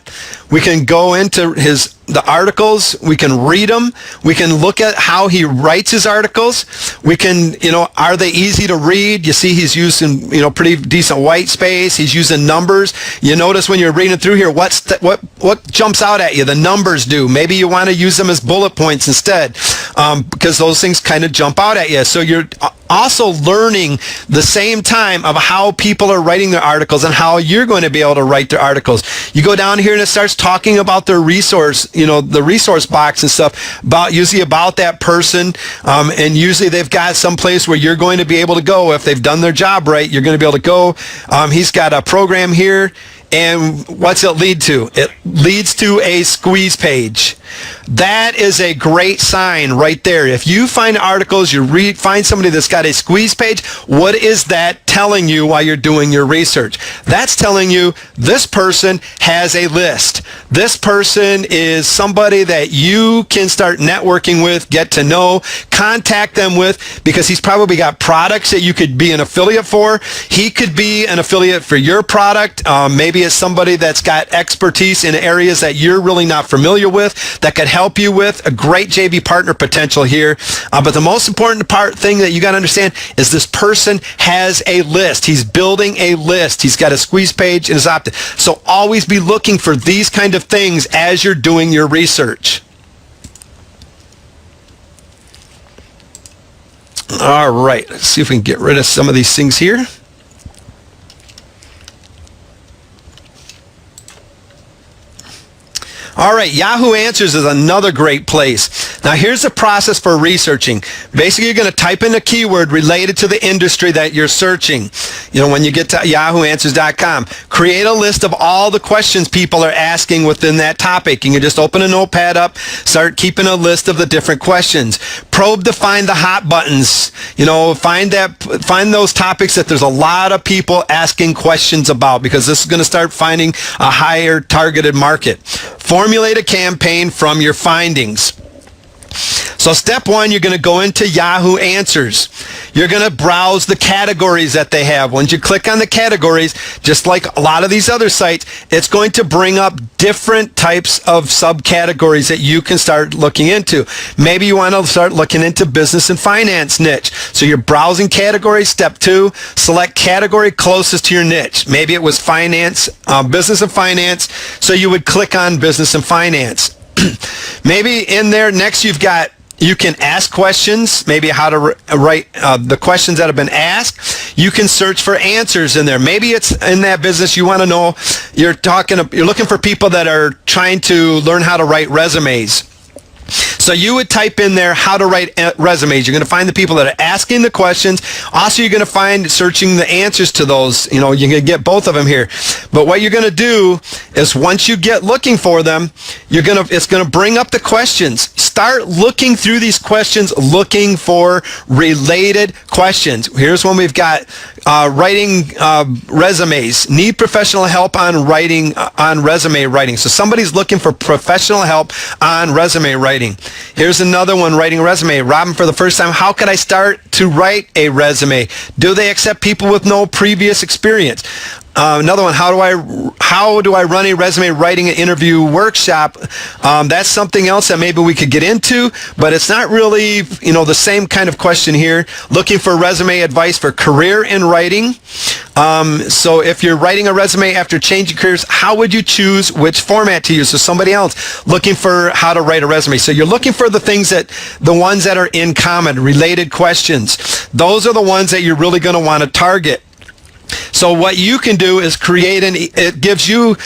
We can go into the articles. We can read them. We can look at how he writes his articles. We can, are they easy to read? You see he's using, pretty decent white space. He's using numbers. You notice when you're reading through here, what jumps out at you? The numbers do. Maybe you want to use them as bullet points instead, because those things kind of jump out at you. So you're also learning the same time of how people are writing their articles and how you're going to be able to write their articles. You go down here and it starts talking about their resource, the resource box and stuff, usually about that person, and usually they've got some place where you're going to be able to go. If they've done their job right, you're going to be able to go. He's got a program here. And what's it lead to? It leads to a squeeze page. That is a great sign right there. If you find articles, find somebody that's got a squeeze page, what is that telling you while you're doing your research? That's telling you this person has a list. This person is somebody that you can start networking with, get to know, contact them with, because he's probably got products that you could be an affiliate for. He could be an affiliate for your product. Maybe it's somebody that's got expertise in areas that you're really not familiar with, that could help you with a great JV partner potential here. But the most important thing that you got to understand is this person has a list. He's building a list. He's got a squeeze page and is opted. So always be looking for these kind of things as you're doing your research. All right, let's see if we can get rid of some of these things here. All right, Yahoo Answers is another great place. Now, here's the process for researching. Basically, you're going to type in a keyword related to the industry that you're searching. When you get to yahooanswers.com, create a list of all the questions people are asking within that topic. You can just open a notepad up, start keeping a list of the different questions. Probe to find the hot buttons. Find those topics that there's a lot of people asking questions about, because this is going to start finding a higher targeted market. Formulate a campaign from your findings. So So step one, you're going to go into Yahoo Answers. You're going to browse the categories that they have. Once you click on the categories, just like a lot of these other sites, it's going to bring up different types of subcategories that you can start looking into. Maybe you want to start looking into business and finance niche. So you're browsing categories. Step two, select category closest to your niche. Maybe it was finance, business and finance. So you would click on business and finance. Maybe in there next you can ask questions, maybe how to write the questions that have been asked. You can search for answers in there. Maybe it's in that business you want to know, you're looking for people that are trying to learn how to write resumes. So you would type in there how to write resumes. You're going to find the people that are asking the questions. Also, you're going to find searching the answers to those. You're going to get both of them here. But what you're going to do is once you get looking for them, it's going to bring up the questions. Start looking through these questions, looking for related questions. Here's one we've got. Writing resumes. Need professional help on resume writing. So somebody's looking for professional help on resume writing. Here's another one, writing a resume. Robin, for the first time, how could I start to write a resume? Do they accept people with no previous experience? Another one, how do I run a resume writing an interview workshop? That's something else that maybe we could get into, but it's not really, the same kind of question here. Looking for resume advice for career in writing. So if you're writing a resume after changing careers, how would you choose which format to use? So somebody else looking for how to write a resume. So you're looking for the ones that are in common, related questions. Those are the ones that you're really going to want to target. So what you can do is it gives you,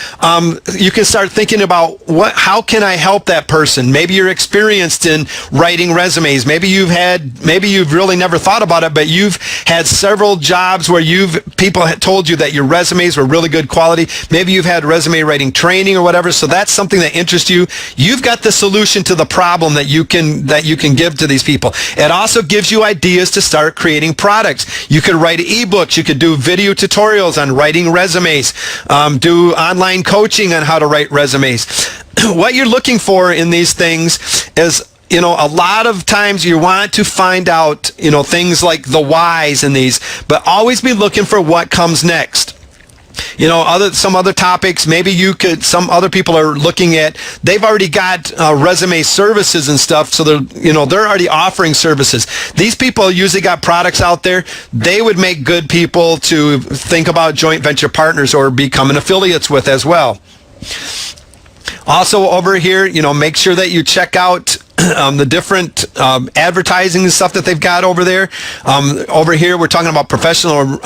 you can start thinking about how can I help that person? Maybe you're experienced in writing resumes. Maybe you've really never thought about it, but you've had several jobs where people had told you that your resumes were really good quality. Maybe you've had resume writing training or whatever. So that's something that interests you. You've got the solution to the problem that you can give to these people. It also gives you ideas to start creating products. You could write ebooks. You could do video tutorials on writing resumes, do online coaching on how to write resumes. What you're looking for in these things is, a lot of times you want to find out, things like the whys in these, but always be looking for what comes next. Some other topics, maybe some other people are looking at, they've already got resume services and stuff, so they're already offering services. These people usually got products out there. They would make good people to think about joint venture partners or becoming affiliates with as well. Also over here, make sure that you check out the different advertising and stuff that they've got over there. Over here, we're talking about professional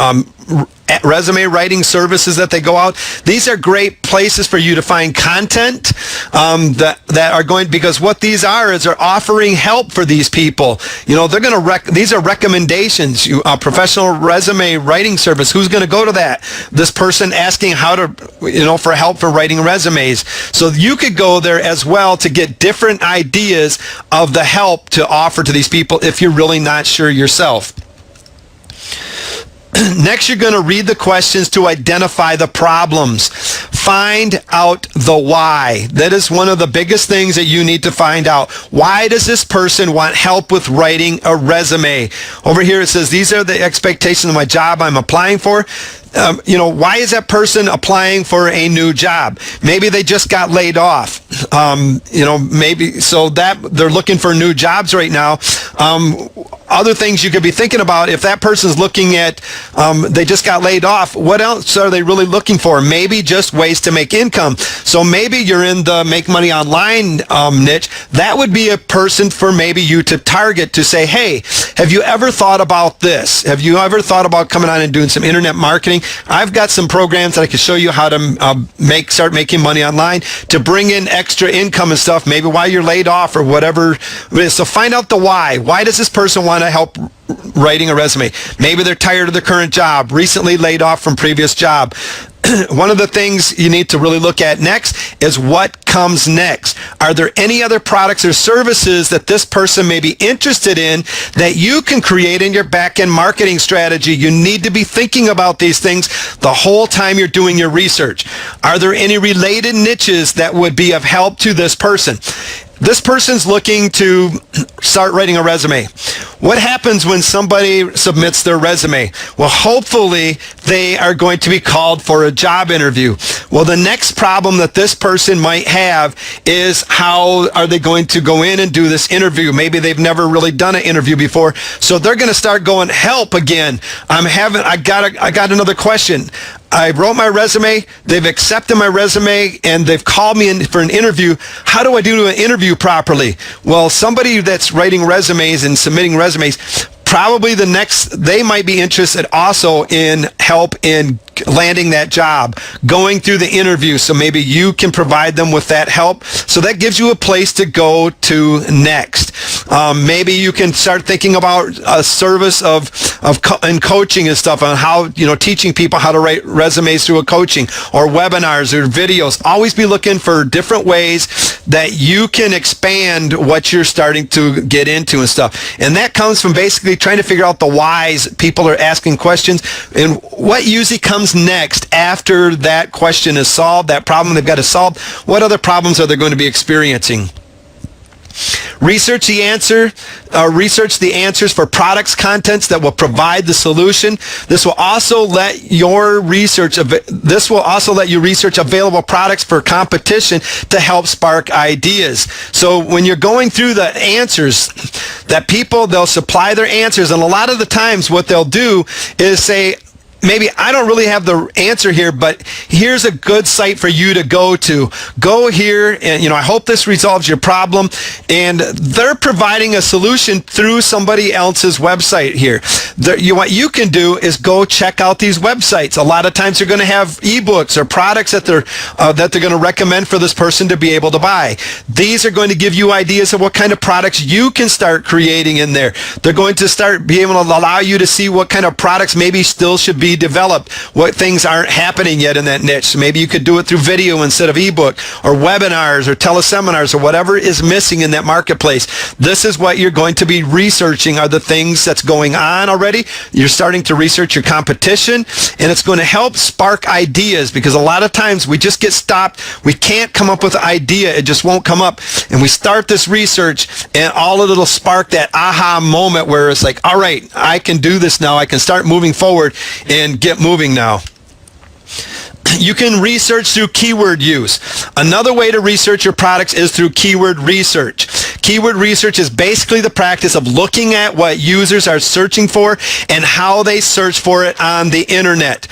resume writing services that they go out. These are great places for you to find content that are going, because what these are is they're offering help for these people. They're going to these are recommendations. Professional resume writing service. Who's going to go to that? This person asking how to, for help for writing resumes. So you could go there as well to get different ideas of the help to offer to these people if you're really not sure yourself. Next, you're going to read the questions to identify the problems. Find out the why. That is one of the biggest things that you need to find out. Why does this person want help with writing a resume? Over here it says, these are the expectations of my job I'm applying for. Why is that person applying for a new job? Maybe they just got laid off. Maybe so that they're looking for new jobs right now. Other things you could be thinking about, if that person's looking at, they just got laid off, what else are they really looking for? Maybe just ways to make income. So maybe you're in the make money online niche. That would be a person for maybe you to target to say, hey, have you ever thought about this? Have you ever thought about coming on and doing some internet marketing? I've got some programs that I can show you how to start making money online to bring in extra income and stuff, maybe while you're laid off or whatever. So find out the why. Why does this person want to help writing a resume? Maybe they're tired of their current job, recently laid off from previous job. One of the things you need to really look at next is what comes next. Are there any other products or services that this person may be interested in that you can create in your back-end marketing strategy? You need to be thinking about these things the whole time you're doing your research. Are there any related niches that would be of help to this person? this person's looking to start writing a resume. What happens when somebody submits their resume? Well, hopefully they are going to be called for a job interview. Well, the next problem that this person might have is how are they going to go in and do this interview? Maybe they've never really done an interview before, so they're going to start going, help again. I got another question. I wrote my resume, they've accepted my resume, and they've called me in for an interview. How do I do an interview properly? Well, somebody that's writing resumes and submitting resumes, probably they might be interested also in help in landing that job, going through the interview. So maybe you can provide them with that help. So that gives you a place to go to next. Maybe you can start thinking about a service and coaching and stuff on how, teaching people how to write resumes through a coaching or webinars or videos. Always be looking for different ways that you can expand what you're starting to get into and stuff. And that comes from basically trying to figure out the whys people are asking questions and what usually comes next after that question is solved, that problem they've got to solve. What other problems are they going to be experiencing? Research the answers for products, contents that will provide the solution. This will also let you research available products for competition to help spark ideas. So when you're going through the answers, they'll supply their answers, and a lot of the times what they'll do is say, maybe I don't really have the answer here, but here's a good site for you to go to. Go here, and I hope this resolves your problem. And they're providing a solution through somebody else's website here. What you can do is go check out these websites. A lot of times they're going to have ebooks or products that they're going to recommend for this person to be able to buy. These are going to give you ideas of what kind of products you can start creating in there. They're going to be able to allow you to see what kind of products maybe still should be developed, what things aren't happening yet in that niche. So maybe you could do it through video instead of ebook or webinars or teleseminars or whatever is missing in that marketplace. This is what you're going to be researching, are the things that's going on already. You're starting to research your competition, and it's going to help spark ideas, because a lot of times we just get stopped. We can't come up with an idea. It just won't come up. And we start this research, and all of it'll spark that aha moment where it's like, all right, I can do this now. I can start moving forward and get moving now. You can research through keyword use. Another way to research your products is through keyword research. Keyword research is basically the practice of looking at what users are searching for and how they search for it on the internet.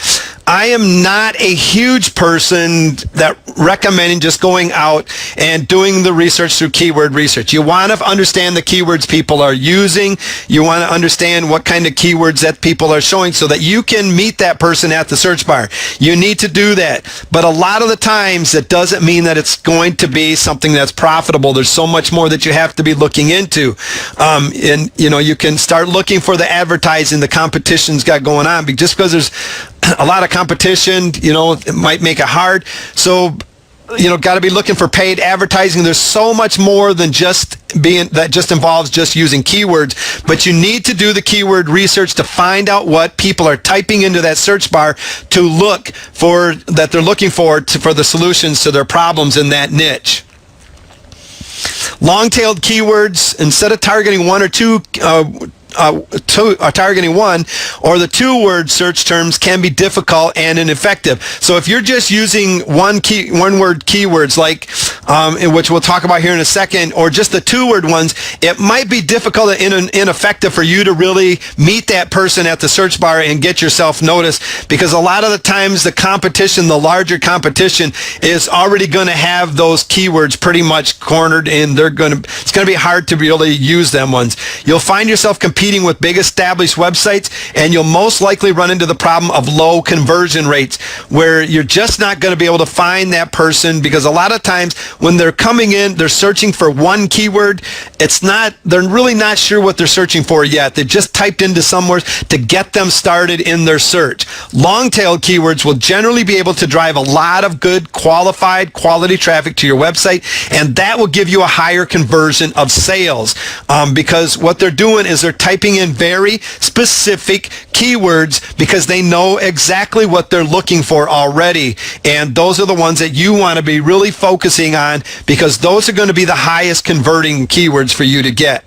I am not a huge person that recommending just going out and doing the research through keyword research. You want to understand the keywords people are using. You want to understand what kind of keywords that people are showing so that you can meet that person at the search bar. You need to do that. But a lot of the times it doesn't mean that it's going to be something that's profitable. There's so much more that you have to be looking into. And you can start looking for the advertising the competition's got going on. Just because there's a lot of competition, it might make it hard. So, got to be looking for paid advertising. There's so much more than just involves just using keywords, but you need to do the keyword research to find out what people are typing into that search bar to look for, that they're looking for the solutions to their problems in that niche. Long-tailed keywords, instead of targeting one or two, targeting one or the two-word search terms can be difficult and ineffective. So if you're just using one-word keywords like, which we'll talk about here in a second, or just the two-word ones, it might be difficult and ineffective for you to really meet that person at the search bar and get yourself noticed, because a lot of the times the larger competition is already going to have those keywords pretty much cornered, and it's going to be hard to really use them ones. You'll find yourself competing with big established websites, and you'll most likely run into the problem of low conversion rates, where you're just not going to be able to find that person, because a lot of times when they're coming in, they're searching for one keyword. They're really not sure what they're searching for yet. They just typed into somewhere to get them started in their search. Long-tailed keywords will generally be able to drive a lot of good quality traffic to your website, and that will give you a higher conversion of sales, because what they're doing is they're typing in very specific keywords because they know exactly what they're looking for already, and those are the ones that you want to be really focusing on on, because those are going to be the highest converting keywords for you to get.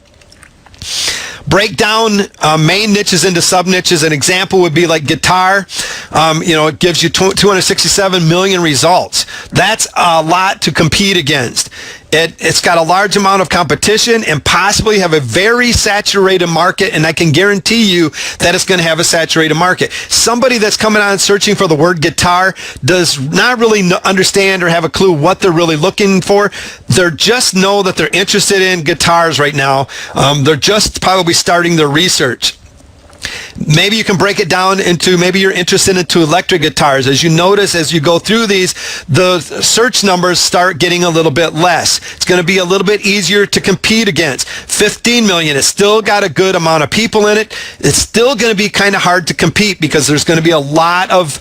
Break down main niches into sub-niches. An example would be like guitar. It gives you 267 million results. That's a lot to compete against. It's got a large amount of competition and possibly have a very saturated market, and I can guarantee you that it's going to have a saturated market. Somebody that's coming on searching for the word guitar does not really understand or have a clue what they're really looking for. They just know that they're interested in guitars right now. They're just probably starting their research. Maybe you can break it down into, maybe you're interested into electric guitars. As you notice, as you go through these, the search numbers start getting a little bit less. It's going to be a little bit easier to compete against. 15 million, it's still got a good amount of people in it. It's still going to be kind of hard to compete because there's going to be a lot of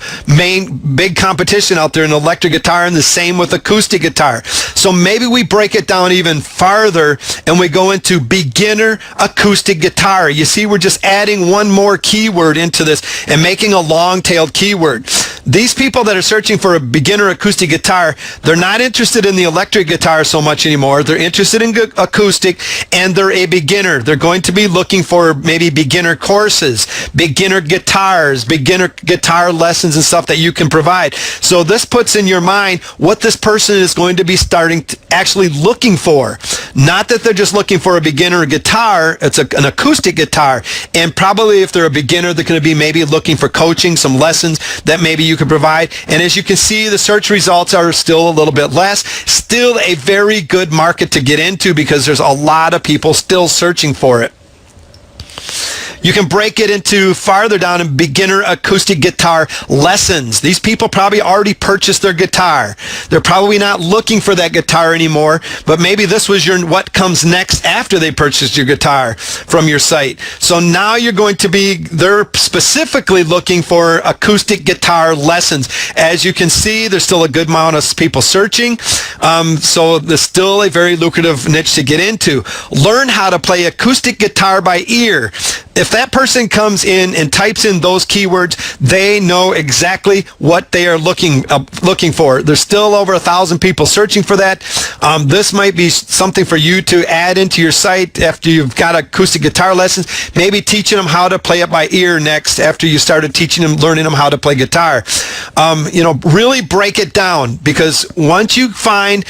big competition out there in electric guitar, and the same with acoustic guitar. So maybe we break it down even farther and we go into beginner acoustic guitar. You see, we're just adding one more keyword into this and making a long-tailed keyword. These people that are searching for a beginner acoustic guitar, they're not interested in the electric guitar so much anymore. They're interested in acoustic, and they're a beginner. They're going to be looking for maybe beginner courses, beginner guitars, beginner guitar lessons and stuff that you can provide. So this puts in your mind what this person is going to be starting to actually looking for. Not that they're just looking for a beginner guitar, it's an acoustic guitar. And probably if they're a beginner, they're going to be maybe looking for coaching, some lessons that maybe you can provide. And as you can see, the search results are still a little bit less. Still a very good market to get into because there's a lot of people still searching for it. You can break it into farther down in beginner acoustic guitar lessons. These people probably already purchased their guitar. They're probably not looking for that guitar anymore, but maybe this was what comes next after they purchased your guitar from your site. So now you're going to be, they're specifically looking for acoustic guitar lessons. As you can see, there's still a good amount of people searching. So there's still a very lucrative niche to get into. Learn how to play acoustic guitar by ear. If that person comes in and types in those keywords, they know exactly what they are looking for. There's still over 1,000 people searching for that. This might be something for you to add into your site after you've got acoustic guitar lessons. Maybe teaching them how to play it by ear next after you started learning them how to play guitar. Really break it down, because once you find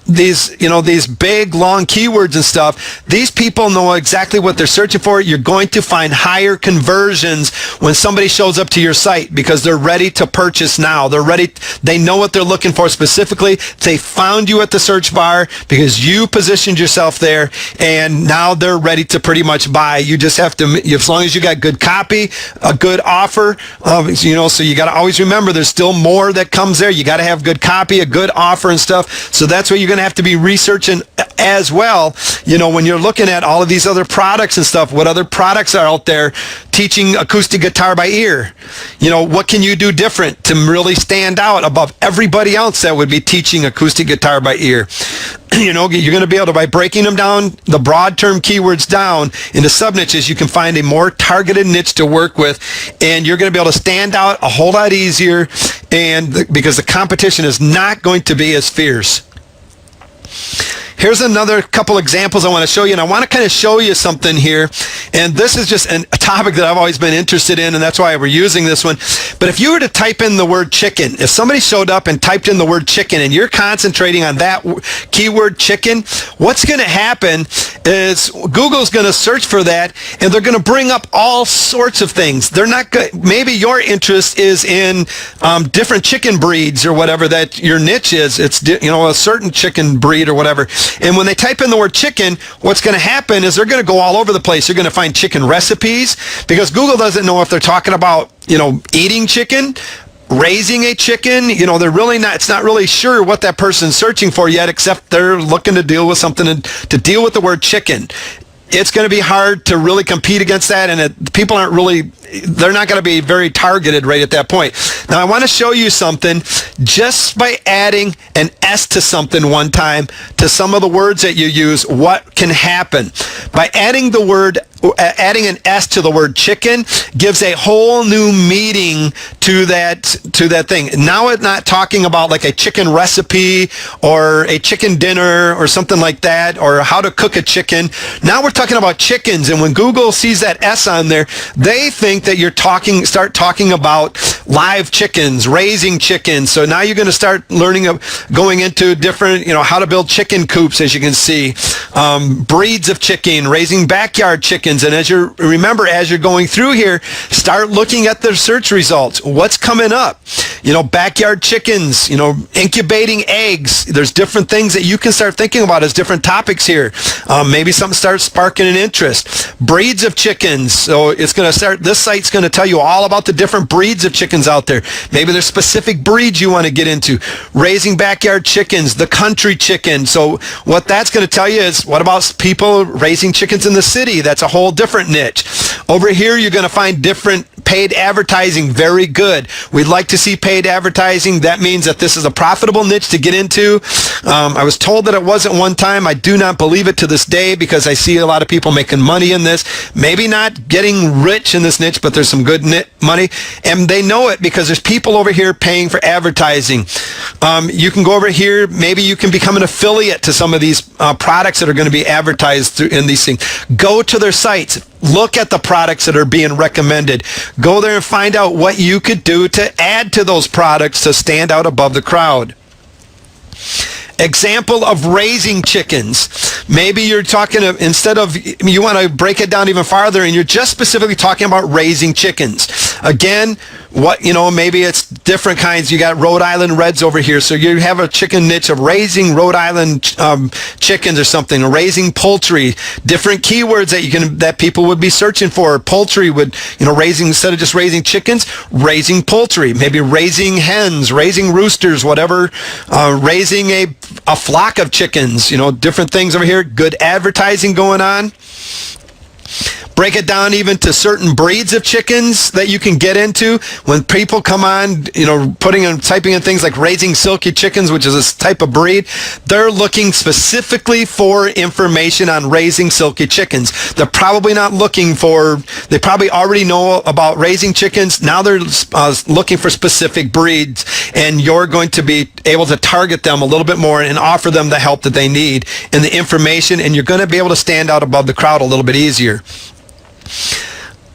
these big long keywords and stuff, these people know exactly what they're searching for. You're going to find higher conversions when somebody shows up to your site because they're ready to purchase now. They know what they're looking for specifically. They found you at the search bar because you positioned yourself there, and now they're ready to pretty much buy. You just have to, as long as you got good copy, a good offer, so you got to always remember there's still more that comes there. You got to have good copy, a good offer and stuff. So that's what you're going to have to be researching as well. When you're looking at all of these other products and stuff, what other products are out there teaching acoustic guitar by ear? What can you do different to really stand out above everybody else that would be teaching acoustic guitar by ear? You're going to be able to, by breaking them down, the broad term keywords down into sub niches, you can find a more targeted niche to work with, and you're going to be able to stand out a whole lot easier, because the competition is not going to be as fierce. Here's another couple examples I want to show you, and I want to kind of show you something here. And this is just a topic that I've always been interested in, and that's why we're using this one. But if you were to type in the word chicken, if somebody showed up and typed in the word chicken, and you're concentrating on that keyword chicken, what's going to happen is Google's going to search for that, and they're going to bring up all sorts of things. They're not maybe your interest is in different chicken breeds or whatever that your niche is. It's a certain chicken breed or whatever. And when they type in the word chicken, what's going to happen is they're going to go all over the place. You're going to find chicken recipes, because Google doesn't know if they're talking about, eating chicken, raising a chicken. They're really not, it's not really sure what that person's searching for yet, except they're looking to deal with something to deal with the word chicken. It's going to be hard to really compete against that, and people aren't really, they're not going to be very targeted right at that point. Now, I want to show you something just by adding an S to something one time, to some of the words that you use, what can happen? By adding an S to the word chicken gives a whole new meaning to that thing. Now it's not talking about like a chicken recipe or a chicken dinner or something like that, or how to cook a chicken. Now we're talking about chickens, and when Google sees that S on there, they think that start talking about live chickens, raising chickens. So now you're going to start learning going into different, how to build chicken coops, as you can see, breeds of chicken, raising backyard chickens. And as you're going through here, start looking at the search results. What's coming up? Backyard chickens, incubating eggs. There's different things that you can start thinking about as different topics here. Maybe something starts sparking an interest. Breeds of chickens. So this site's going to tell you all about the different breeds of chickens out there. Maybe there's specific breeds you want to get into. Raising backyard chickens, the country chicken. So what that's going to tell you is, what about people raising chickens in the city? That's a whole different niche. Over here, you're going to find different paid advertising. Very good. We'd like to see paid advertising. That means that this is a profitable niche to get into. I was told that it wasn't one time. I do not believe it to this day, because I see a lot of people making money in this. Maybe not getting rich in this niche, but there's some good money. And they know it because there's people over here paying for advertising. You can go over here. Maybe you can become an affiliate to some of these products that are going to be advertised in these things. Go to their sites. Look at the products that are being recommended. Go there and find out what you could do to add to those products to stand out above the crowd. Example of raising chickens. Maybe you're talking you want to break it down even farther, and you're just specifically talking about raising chickens. Again, maybe it's different kinds. You got Rhode Island Reds over here, so you have a chicken niche of raising Rhode Island chickens or something, or raising poultry. Different keywords that people would be searching for. Poultry would, raising, instead of just raising chickens, raising poultry. Maybe raising hens, raising roosters, whatever. Raising a flock of chickens. Different things over here. Good advertising going on. Break it down even to certain breeds of chickens that you can get into. When people come on, typing in things like raising silky chickens, which is a type of breed, they're looking specifically for information on raising silky chickens. They're probably not they probably already know about raising chickens. Now they're looking for specific breeds, and you're going to be able to target them a little bit more and offer them the help that they need and the information, and you're going to be able to stand out above the crowd a little bit easier.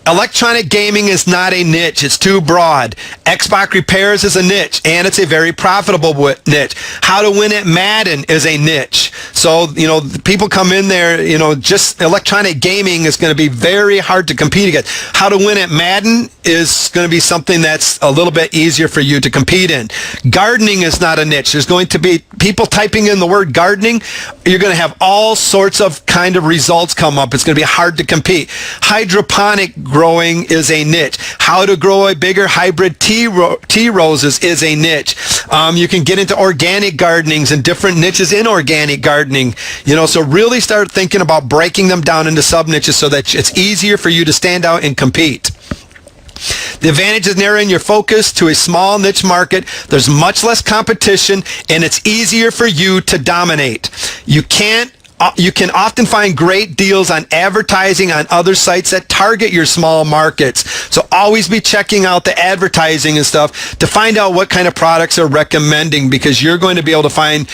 Electronic gaming is not a niche. It's too broad. Xbox repairs is a niche, and it's a very profitable niche. How to win at Madden is a niche. So, people come in there, just electronic gaming is going to be very hard to compete against. How to win at Madden is going to be something that's a little bit easier for you to compete in. Gardening is not a niche. There's going to be people typing in the word gardening. You're going to have all sorts of kind of results come up. It's going to be hard to compete. Hydroponic growing is a niche. How to grow a bigger hybrid tea roses is a niche. You can get into organic gardenings and different niches in organic gardening. So really start thinking about breaking them down into sub niches so that it's easier for you to stand out and compete. The advantage is narrowing your focus to a small niche market. There's much less competition, and it's easier for you to dominate. You can often find great deals on advertising on other sites that target your small markets. So always be checking out the advertising and stuff to find out what kind of products they're recommending, because you're going to be able to find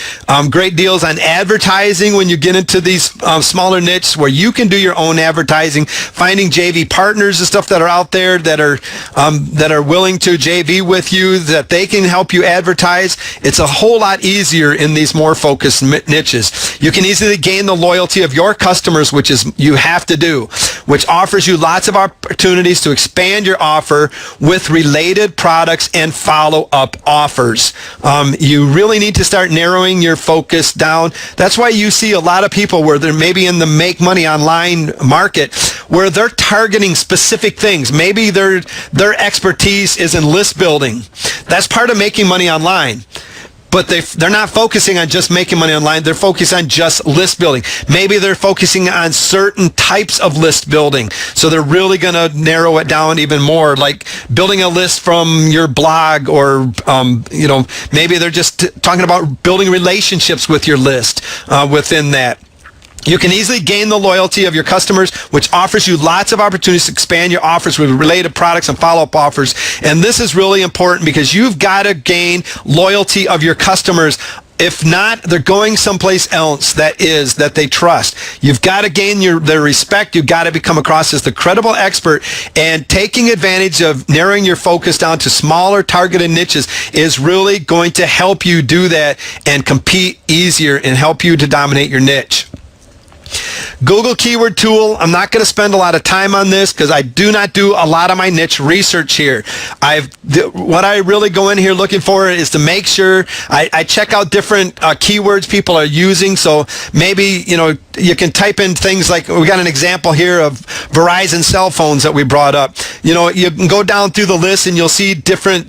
great deals on advertising when you get into these smaller niches where you can do your own advertising, finding JV partners and stuff that are out there that are willing to JV with you, that they can help you advertise. It's a whole lot easier in these more focused niches. You can easily gain the loyalty of your customers, which is you have to do, which offers you lots of opportunities to expand your offer with related products and follow-up offers. You really need to start narrowing your focus down. That's why you see a lot of people where they're maybe in the make money online market where they're targeting specific things. Maybe their expertise is in list building. That's part of making money online. but they're not focusing on just making money online. They're focused on just list building. Maybe they're focusing on certain types of list building. So they're really going to narrow it down even more, like building a list from your blog, or maybe they're just talking about building relationships with your list within that. You can easily gain the loyalty of your customers, which offers you lots of opportunities to expand your offers with related products and follow-up offers. And this is really important because you've got to gain loyalty of your customers. If not, they're going someplace else that they trust. You've got to gain their respect. You've got to become across as the credible expert, and taking advantage of narrowing your focus down to smaller targeted niches is really going to help you do that and compete easier and help you to dominate your niche. Google Keyword Tool. I'm not going to spend a lot of time on this because I do not do a lot of my niche research here. What I really go in here looking for is to make sure I check out different keywords people are using. So maybe, you can type in things like, we got an example here of Verizon cell phones that we brought up. You can go down through the list and you'll see different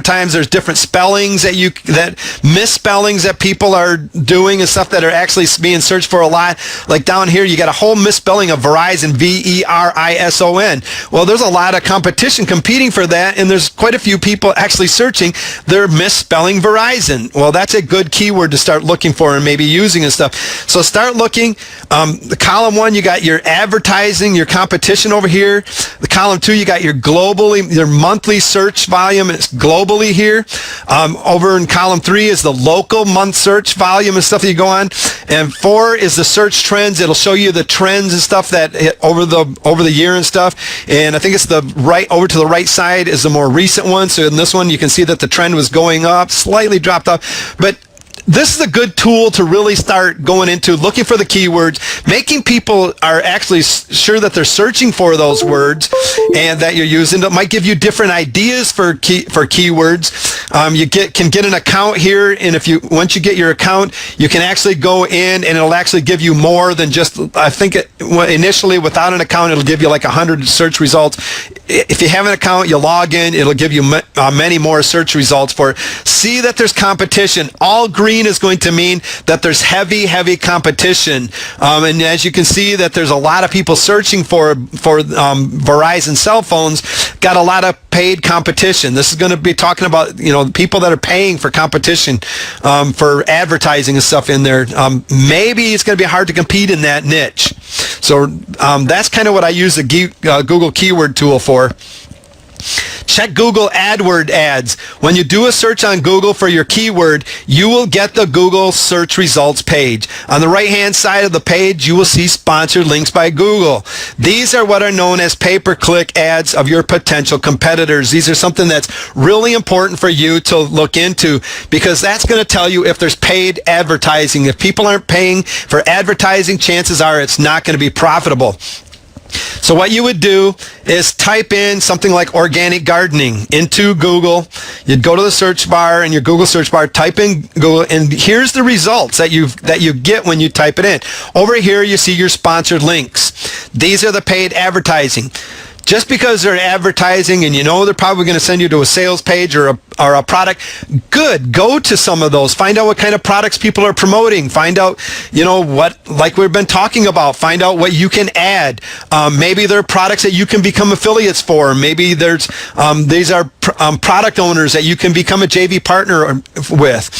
times there's different spellings that misspellings that people are doing and stuff that are actually being searched for a lot. Like down here, you got a whole misspelling of Verizon, Verison. Well, there's a lot of competition competing for that, and there's quite a few people actually searching. They're misspelling Verizon. Well, that's a good keyword to start looking for and maybe using and stuff. So start looking. The column 1, you got your advertising, your competition over here. The column 2, you got your monthly search volume. It's globally here. Over in column 3 is the local month search volume and stuff that you go on. And 4 is the search trends. It'll show you the trends and stuff that hit over the year and stuff. And I think it's over to the right side is the more recent one. So in this one, you can see that the trend was going up, slightly dropped off. But this is a good tool to really start going into looking for the keywords, making people are actually sure that they're searching for those words and that you're using. It might give you different ideas for keywords. You can get an account here, and once you get your account, you can actually go in and it'll actually give you more than just, I think initially without an account, it'll give you like 100 search results. If you have an account, you log in, it'll give you many more search results for it. See that there's competition. All green is going to mean that there's heavy competition. And as you can see that there's a lot of people searching for Verizon cell phones, got a lot of paid competition. This is going to be talking about, people that are paying for competition for advertising and stuff in there. Maybe it's going to be hard to compete in that niche. So that's kind of what I use the Google Keyword Tool for. Check Google AdWord ads. When you do a search on Google for your keyword, you will get the Google search results page. On the right-hand side of the page, you will see sponsored links by Google. These are what are known as pay-per-click ads of your potential competitors. These are something that's really important for you to look into because that's going to tell you if there's paid advertising. If people aren't paying for advertising, chances are it's not going to be profitable. So what you would do is type in something like organic gardening into Google. You'd go to the search bar in your Google search bar, type in Google, and here's the results that you get when you type it in. Over here you see your sponsored links. These are the paid advertising. Just because they're advertising and they're probably going to send you to a sales page or a product, good. Go to some of those. Find out what kind of products people are promoting. Find out, what, like we've been talking about, find out what you can add. Maybe there are products that you can become affiliates for. Maybe these are product owners that you can become a JV partner with.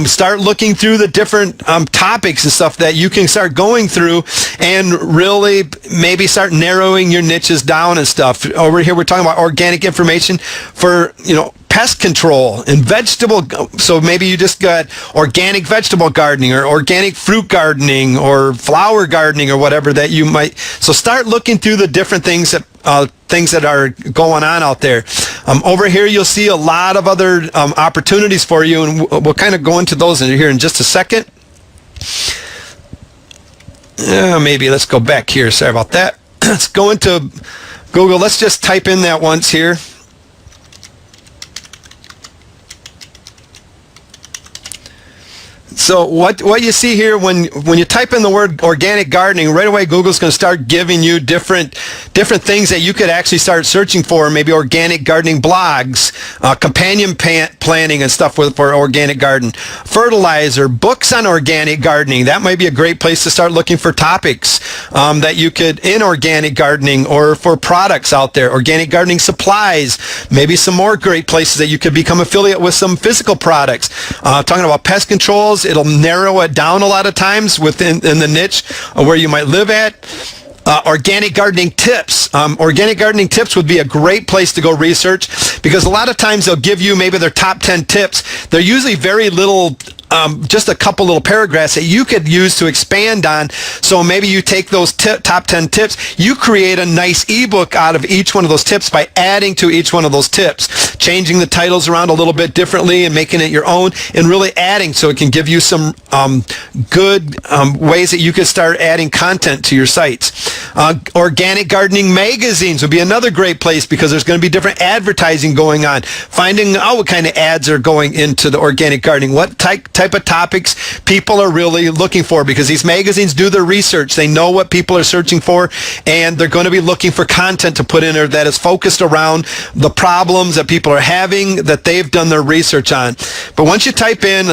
Start looking through the different topics and stuff that you can start going through and really maybe start narrowing your niches down and stuff. Over here we're talking about organic information for pest control and vegetable. So maybe you just got organic vegetable gardening or organic fruit gardening or flower gardening or whatever that you might. So start looking through the different things that are going on out there. Over here you'll see a lot of other opportunities for you, and we'll kind of go into those in here in just a second. Maybe let's go back here. Sorry about that. Let's go into Google. Let's just type in that once here. So what you see here when you type in the word organic gardening, right away Google's going to start giving you different things that you could actually start searching for. Maybe organic gardening blogs, companion planting and stuff for organic garden, fertilizer, books on organic gardening. That might be a great place to start looking for topics that you could in organic gardening, or for products out there. Organic gardening supplies, maybe some more great places that you could become affiliate with some physical products. Talking about pest controls, it'll narrow it down a lot of times within the niche where you might live at. Organic gardening tips. Organic gardening tips would be a great place to go research, because a lot of times they'll give you maybe their top 10 tips. They're usually very little, just a couple little paragraphs that you could use to expand on. So maybe you take those top 10 tips, you create a nice ebook out of each one of those tips by adding to each one of those tips, changing the titles around a little bit differently and making it your own, and really adding so it can give you some good ways that you could start adding content to your sites. Organic gardening magazines would be another great place, because there's going to be different advertising going on. Finding out what kind of ads are going into the organic gardening, what type of topics people are really looking for, because these magazines do their research. They know what people are searching for, and they're going to be looking for content to put in there that is focused around the problems that people are having, that they've done their research on. But once you type in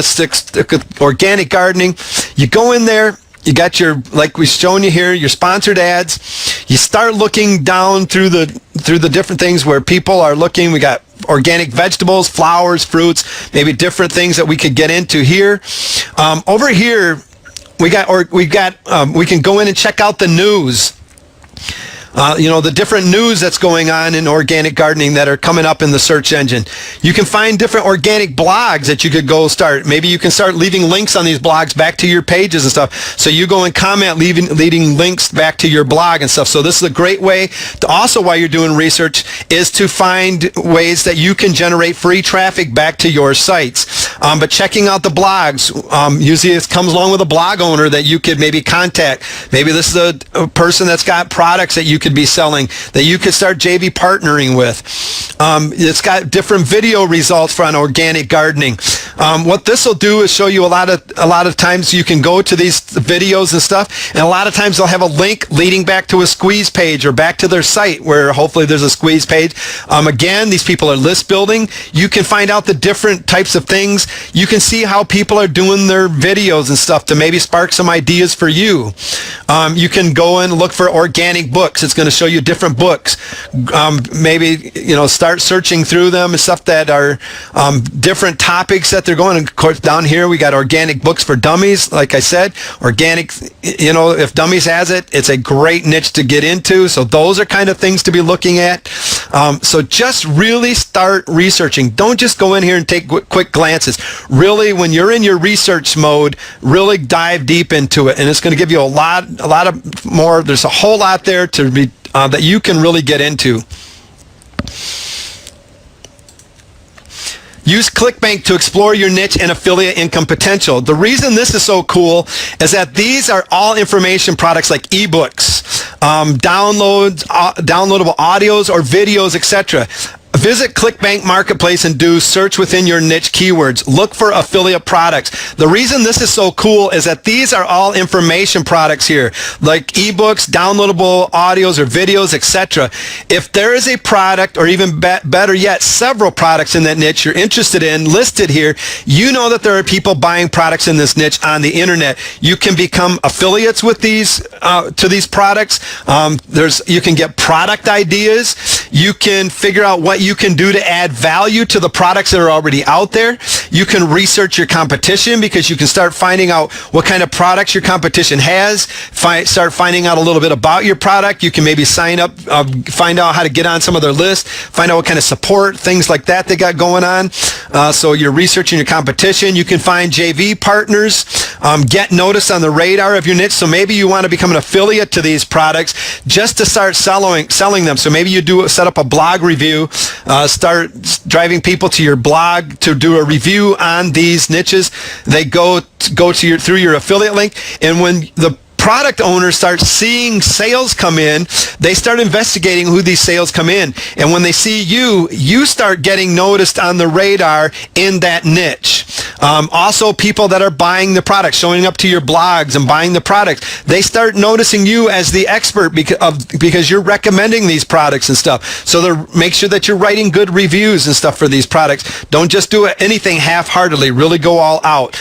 organic gardening, you go in there, you got your, like we've shown you here, your sponsored ads. You start looking down through the different things where people are looking. We got organic vegetables, flowers, fruits, maybe different things that we could get into here. Over here, we can go in and check out the news. The different news that's going on in organic gardening that are coming up in the search engine. You can find different organic blogs that you could go start. Maybe you can start leaving links on these blogs back to your pages and stuff. So you go and comment, leading links back to your blog and stuff. So this is a great way to also, while you're doing research, is to find ways that you can generate free traffic back to your sites. But checking out the blogs, usually it comes along with a blog owner that you could maybe contact. Maybe this is a person that's got products that you could be selling, that you could start JV partnering with. It's got different video results for on organic gardening. What this will do is show you a lot of times you can go to these videos and stuff, and a lot of times they'll have a link leading back to a squeeze page or back to their site, where hopefully there's a squeeze page. Again, these people are list building. You can find out the different types of things. You can see how people are doing their videos and stuff to maybe spark some ideas for you. You can go and look for organic books. It's going to show you different books. Maybe start searching through them and stuff that are different topics that they're going. Of course, down here we got organic books for dummies. Like I said, organic. If dummies has it, it's a great niche to get into. So those are kind of things to be looking at. So just really start researching. Don't just go in here and take quick glances. Really, when you're in your research mode, really dive deep into it, and it's going to give you a lot of more. There's a whole lot there to be that you can really get into. Use ClickBank to explore your niche and affiliate income potential. The reason this is so cool is that these are all information products like ebooks, downloadable audios or videos, etc. Visit ClickBank Marketplace and do search within your niche keywords. Look for affiliate products. The reason this is so cool is that these are all information products here, like ebooks, downloadable audios or videos, etc. If there is a product, or even better yet, several products in that niche you're interested in listed here, you know that there are people buying products in this niche on the internet. You can become affiliates with these to these products. You can get product ideas. You can figure out what you can do to add value to the products that are already out there. You can research your competition, because you can start finding out what kind of products your competition has. Start finding out a little bit about your product. You can maybe sign up, find out how to get on some of their lists, find out what kind of support, things like that they got going on. So you're researching your competition. You can find JV partners, get noticed on the radar of your niche. So maybe you want to become an affiliate to these products just to start selling them. So maybe you set up a blog review, start driving people to your blog to do a review on these niches. They go through your affiliate link, and when the product owners start seeing sales come in, they start investigating who these sales come in. And when they see you, you start getting noticed on the radar in that niche. Also, people that are buying the product, showing up to your blogs and buying the product, they start noticing you as the expert because you're recommending these products and stuff. So make sure that you're writing good reviews and stuff for these products. Don't just do anything half-heartedly. Really go all out.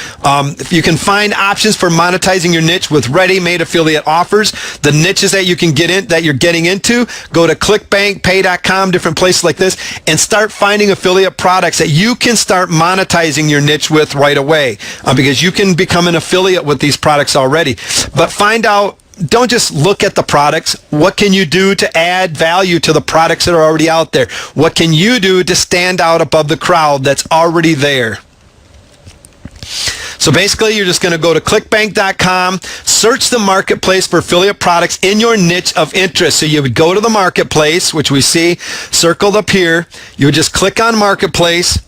If you can find options for monetizing your niche with ready-made affiliate offers, the niches that you can get in, that you're getting into, go to ClickBank, Pay.com, different places like this, and start finding affiliate products that you can start monetizing your niche with right away, because you can become an affiliate with these products already. But find out, don't just look at the products. What can you do to add value to the products that are already out there? What can you do to stand out above the crowd that's already there? So basically, you're just going to go to clickbank.com, search the marketplace for affiliate products in your niche of interest. So you would go to the marketplace, which we see circled up here. You would just click on marketplace.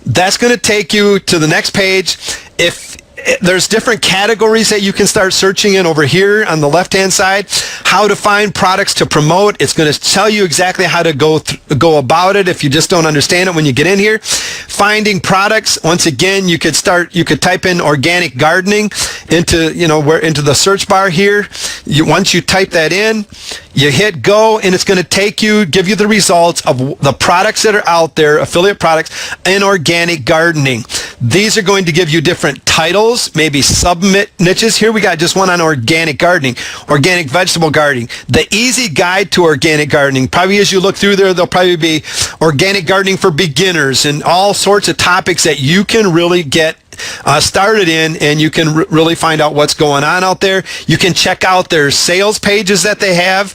That's going to take you to the next page. If there's different categories that you can start searching in over here on the left-hand side. How to find products to promote. It's going to tell you exactly how to go about it if you just don't understand it when you get in here. Finding products. Once again, you could type in organic gardening into the search bar here. Once you type that in, you hit go, and it's going to give you the results of the products that are out there, affiliate products in organic gardening. These are going to give you different titles, maybe sub-niches. Here we got just one on organic gardening, organic vegetable gardening. The easy guide to organic gardening. Probably as you look through there, there'll probably be organic gardening for beginners and all sorts of topics that you can really get started in, and you can really find out what's going on out there. You can check out their sales pages that they have.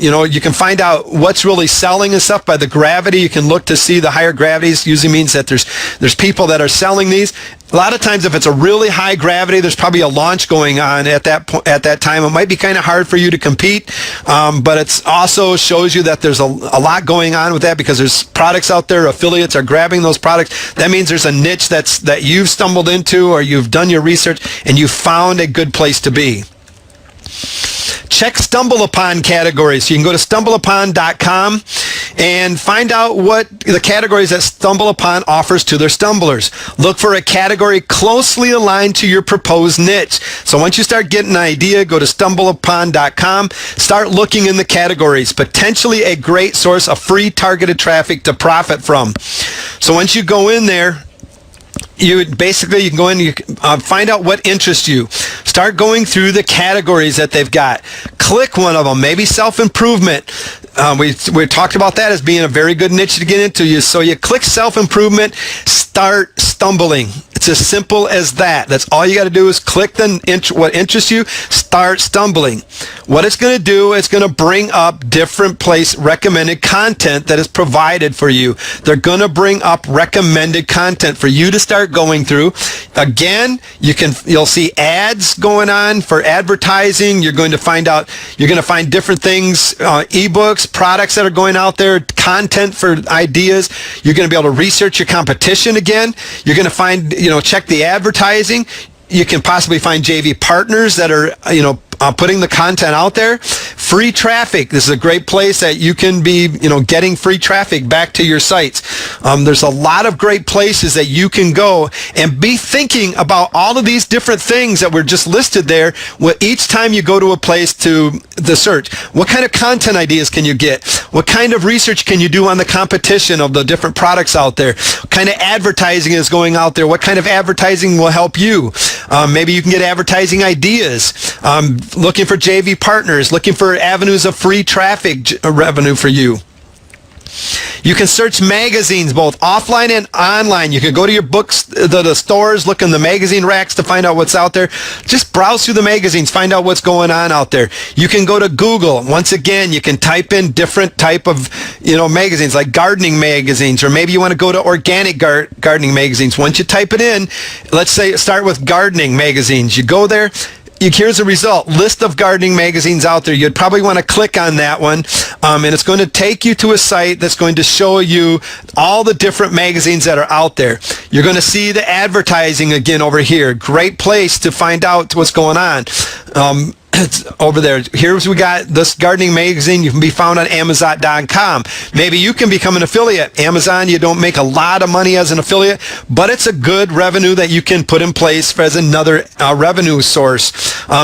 You can find out what's really selling and stuff by the gravity. You can look to see the higher gravities. Usually means that there's people that are selling these. A lot of times, if it's a really high gravity, there's probably a launch going on at that time. It might be kind of hard for you to compete, but it also shows you that there's a lot going on with that, because there's products out there. Affiliates are grabbing those products. That means there's a niche that you've stumbled into, or you've done your research and you found a good place to be. Check Stumble Upon categories. You can go to stumbleupon.com and find out what the categories that Stumble Upon offers to their stumblers. Look for a category closely aligned to your proposed niche. So once you start getting an idea, go to stumbleupon.com, start looking in the categories. Potentially a great source of free targeted traffic to profit from. So once you go in there, you can go in, you find out what interests you. Start going through the categories that they've got. Click one of them, maybe self-improvement. We talked about that as being a very good niche to get into. So you click self-improvement, start stumbling. It's as simple as that. That's all you got to do is click what interests you, start stumbling. What it's going to do, it's going to bring up different recommended content that is provided for you. They're going to bring up recommended content for you to start going through. Again, you'll see ads going on for advertising. You're going to find different things, ebooks, products that are going out there, content for ideas. You're going to be able to research your competition again. You're going to find, check the advertising. You can possibly find JV partners that are, putting the content out there. Free traffic. This is a great place that you can be, getting free traffic back to your sites. There's a lot of great places that you can go and be thinking about all of these different things that were just listed there. Each time you go to a place to the search, what kind of content ideas can you get? What kind of research can you do on the competition of the different products out there? What kind of advertising is going out there? What kind of advertising will help you? Maybe you can get advertising ideas. Looking for JV partners, looking for avenues of free traffic revenue for you. You can search magazines, both offline and online. You can go to your books, the stores, look in the magazine racks to find out what's out there. Just browse through the magazines, find out what's going on out there. You can go to Google. Once again, you can type in different type of, magazines, like gardening magazines, or maybe you want to go to organic gardening magazines. Once you type it in, let's say start with gardening magazines. You go there. here's a result. List of gardening magazines out there. You'd probably want to click on that one, and it's going to take you to a site that's going to show you all the different magazines that are out there. You're going to see the advertising again over here. Great place to find out what's going on. It's over there. Here's we got this gardening magazine. You can be found on Amazon.com. Maybe you can become an affiliate. Amazon, you don't make a lot of money as an affiliate, but it's a good revenue that you can put in place as another revenue source.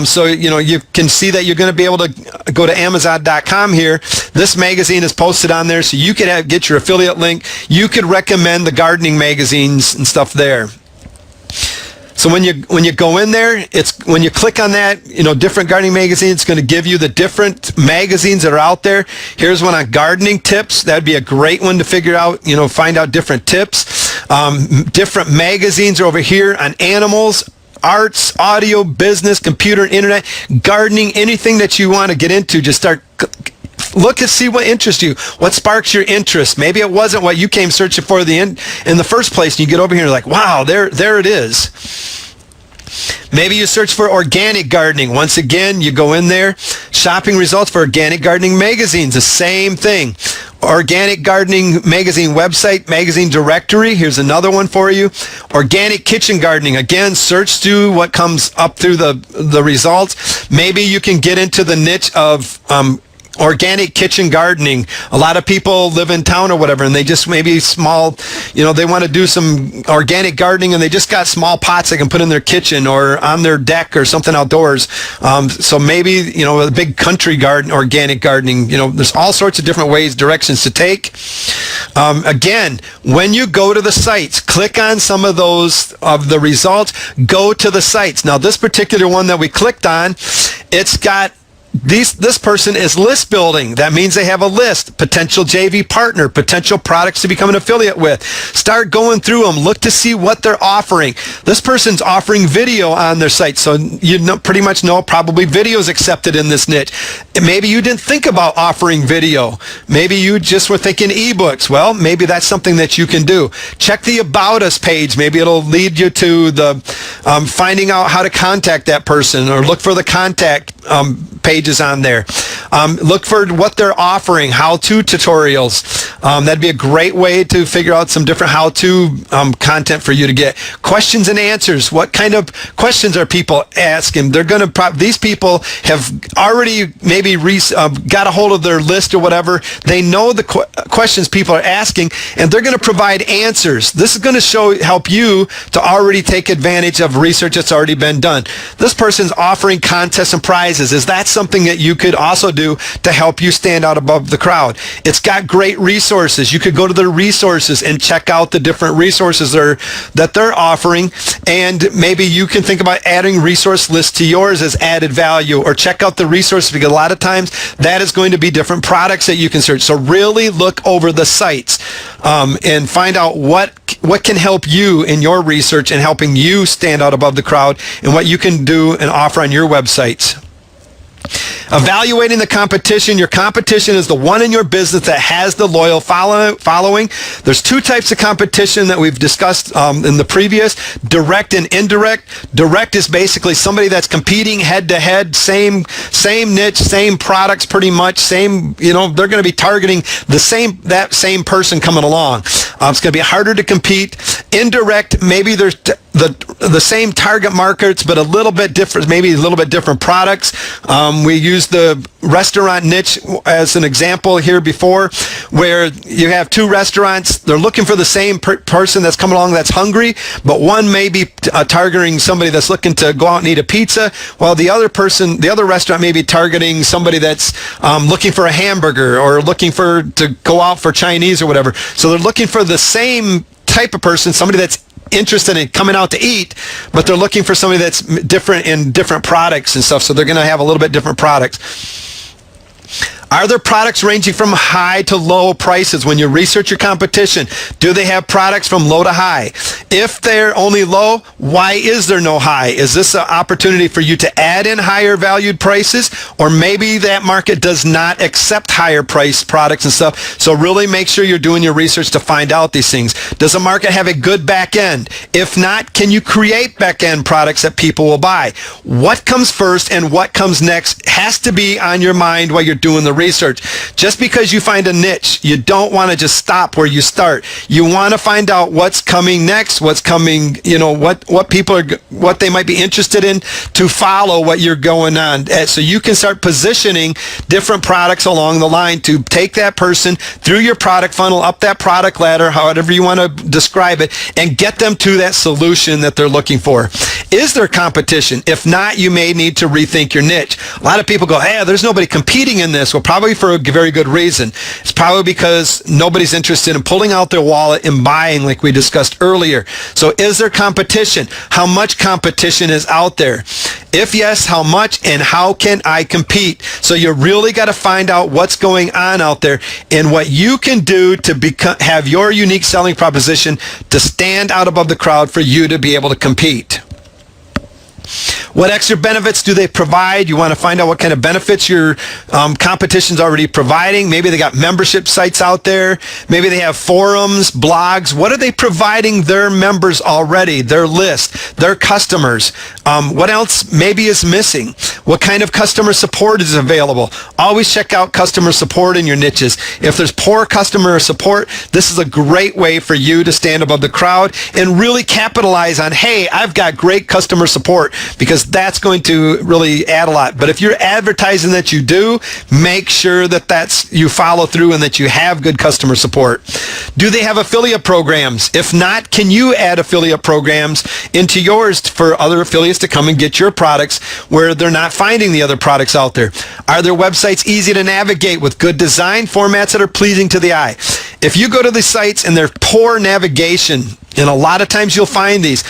So, you can see that you're going to be able to go to Amazon.com here. This magazine is posted on there, so you could get your affiliate link. You could recommend the gardening magazines and stuff there. So when you go in there, when you click on that, different gardening magazines, it's going to give you the different magazines that are out there. Here's one on gardening tips. That'd be a great one to figure out, find out different tips. Different magazines are over here on animals, arts, audio, business, computer, internet, gardening, anything that you want to get into. Just start look and see what interests you. What sparks your interest? Maybe it wasn't what you came searching for in the first place. And you get over here and you're like, wow, there it is. Maybe you search for organic gardening. Once again, you go in there. Shopping results for organic gardening magazines. The same thing. Organic gardening magazine website, magazine directory. Here's another one for you. Organic kitchen gardening. Again, search through what comes up through the results. Maybe you can get into the niche of organic kitchen gardening. A lot of people live in town or whatever, and they just maybe small, they want to do some organic gardening, and they just got small pots they can put in their kitchen or on their deck or something outdoors. So maybe, a big country garden, organic gardening, there's all sorts of different ways, directions to take. Again, when you go to the sites, click on some of those of the results, go to the sites. Now, this particular one that we clicked on, it's got this person is list building. That means they have a list, potential JV partner, potential products to become an affiliate with. Start going through them. Look to see what they're offering. This person's offering video on their site, so pretty much know probably video is accepted in this niche. Maybe you didn't think about offering video. Maybe you just were thinking ebooks. Well, maybe that's something that you can do. Check the About Us page. Maybe it'll lead you to the finding out how to contact that person, or look for the contact pages on there. Look for what they're offering, how-to tutorials. That'd be a great way to figure out some different how-to content for you to get. Questions and answers. What kind of questions are people asking? They're going to these people have already maybe got a hold of their list or whatever. They know the questions people are asking, and they're going to provide answers. This is going to help you to already take advantage of research that's already been done. This person's offering contests and prizes. Is that something that you could also do to help you stand out above the crowd? It's got great resources. You could go to their resources and check out the different resources that they're offering, and maybe you can think about adding resource lists to yours as added value, or check out the resources, because a lot of times that is going to be different products that you can search. So really look over the sites and find out what can help you in your research and helping you stand out above the crowd, and what you can do and offer on your websites. Evaluating the competition. Your competition is the one in your business that has the loyal following. There's two types of competition that we've discussed in the previous: direct and indirect. Direct is basically somebody that's competing head to head, same niche, same products, pretty much same. They're going to be targeting that same person coming along. It's going to be harder to compete. Indirect, maybe there's the same target markets, but a little bit different, maybe a little bit different products. We use the restaurant niche as an example here before, where you have two restaurants. They're looking for the same person that's coming along that's hungry, but one may be targeting somebody that's looking to go out and eat a pizza, while the other restaurant may be targeting somebody that's looking for a hamburger, or looking to go out for Chinese or whatever. So they're looking for the same type of person, somebody that's interested in coming out to eat, but they're looking for somebody that's different in different products and stuff, so they're going to have a little bit different products. Are there products ranging from high to low prices? When you research your competition, do they have products from low to high? If they're only low, why is there no high? Is this an opportunity for you to add in higher valued prices? Or maybe that market does not accept higher priced products and stuff. So really make sure you're doing your research to find out these things. Does the market have a good back end? If not, can you create back end products that people will buy? What comes first and what comes next has to be on your mind while you're doing the research. Just because you find a niche, you don't want to just stop where you start. You want to find out what's coming next, what's coming, what people are, what they might be interested in to follow what you're going on. So you can start positioning different products along the line to take that person through your product funnel, up that product ladder, however you want to describe it, and get them to that solution that they're looking for. Is there competition? If not, you may need to rethink your niche. A lot of people go, hey, there's nobody competing in this. Well, probably for a very good reason. It's probably because nobody's interested in pulling out their wallet and buying like we discussed earlier. So is there competition? How much competition is out there? If yes, how much and how can I compete? So you really got to find out what's going on out there and what you can do to have your unique selling proposition to stand out above the crowd for you to be able to compete. What extra benefits do they provide? You want to find out what kind of benefits your competition's already providing. Maybe they got membership sites out there. Maybe they have forums, blogs. What are they providing their members already, their list, their customers? What else maybe is missing? What kind of customer support is available? Always check out customer support in your niches. If there's poor customer support, this is a great way for you to stand above the crowd and really capitalize on, hey, I've got great customer support, because that's going to really add a lot. But if you're advertising that you do, make sure that you follow through and that you have good customer support. Do they have affiliate programs? If not, can you add affiliate programs into yours for other affiliates to come and get your products where they're not finding the other products out there? Are their websites easy to navigate with good design formats that are pleasing to the eye? If you go to the sites and they're poor navigation, and a lot of times you'll find these,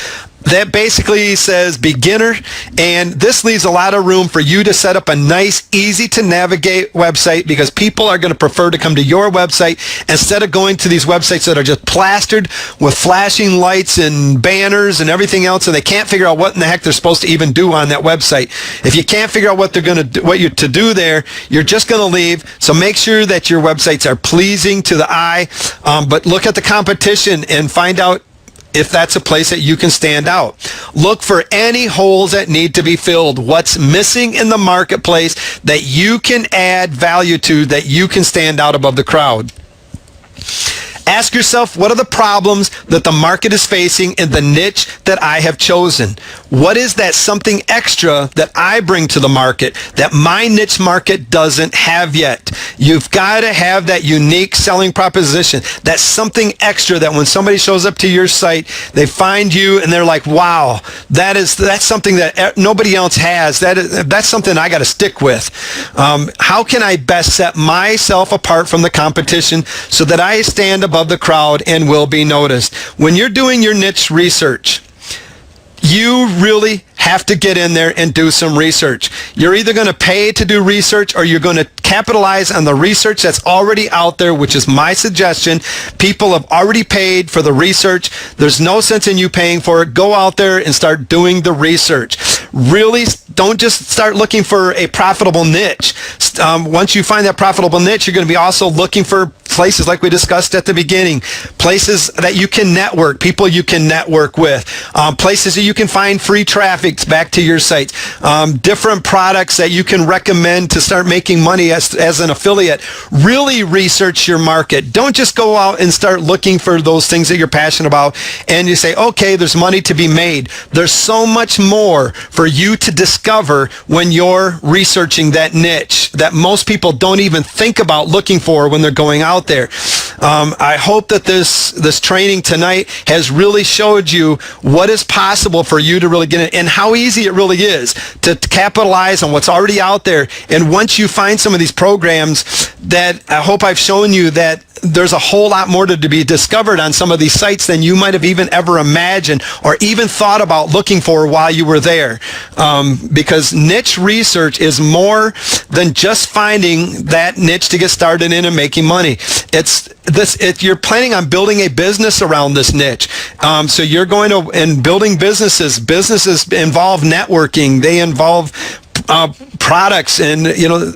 that basically says beginner, and this leaves a lot of room for you to set up a nice, easy to navigate website, because people are going to prefer to come to your website instead of going to these websites that are just plastered with flashing lights and banners and everything else, and they can't figure out what in the heck they're supposed to even do on that website. If you can't figure out what they're going to do, what you're to do there, you're just going to leave. So make sure that your websites are pleasing to the eye, but look at the competition and find out if that's a place that you can stand out. Look for any holes that need to be filled. What's missing in the marketplace that you can add value to, that you can stand out above the crowd. Ask yourself, what are the problems that the market is facing in the niche that I have chosen? What is that something extra that I bring to the market that my niche market doesn't have yet? You've got to have that unique selling proposition. That's something extra that when somebody shows up to your site, they find you and they're like, wow, that's something that nobody else has. That's something I got to stick with. How can I best set myself apart from the competition so that I stand above the crowd and will be noticed? When you're doing your niche research, you really have to get in there and do some research. You're either going to pay to do research or you're going to capitalize on the research that's already out there, which is my suggestion. People have already paid for the research. There's no sense in you paying for it. Go out there and start doing the research. Really, don't just start looking for a profitable niche. Once you find that profitable niche, you're going to be also looking for places like we discussed at the beginning, places that you can network, people you can network with, places that you can find free traffic back to your site, different products that you can recommend to start making money as an affiliate. Really research your market. Don't just go out and start looking for those things that you're passionate about and you say, okay, there's money to be made. There's so much more for you to discover when you're researching that niche that most people don't even think about looking for when they're going out there. I hope that this training tonight has really showed you what is possible for you to really get it and how easy it really is to capitalize on what's already out there. And once you find some of these programs, that I hope I've shown you that there's a whole lot more to be discovered on some of these sites than you might have even ever imagined or even thought about looking for while you were there. Because niche research is more than just finding that niche to get started in and making money. You're planning on building a business around this niche. So you're going to, and building businesses involve networking. They involve products, and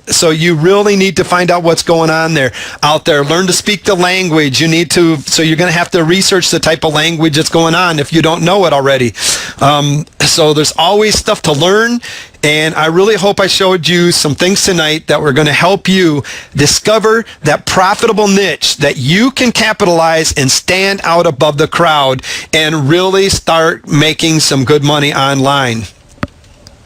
so you really need to find out what's going on out there. Learn to speak the language. So you're going to have to research the type of language that's going on if you don't know it already. So there's always stuff to learn, and I really hope I showed you some things tonight that were going to help you discover that profitable niche that you can capitalize and stand out above the crowd and really start making some good money online.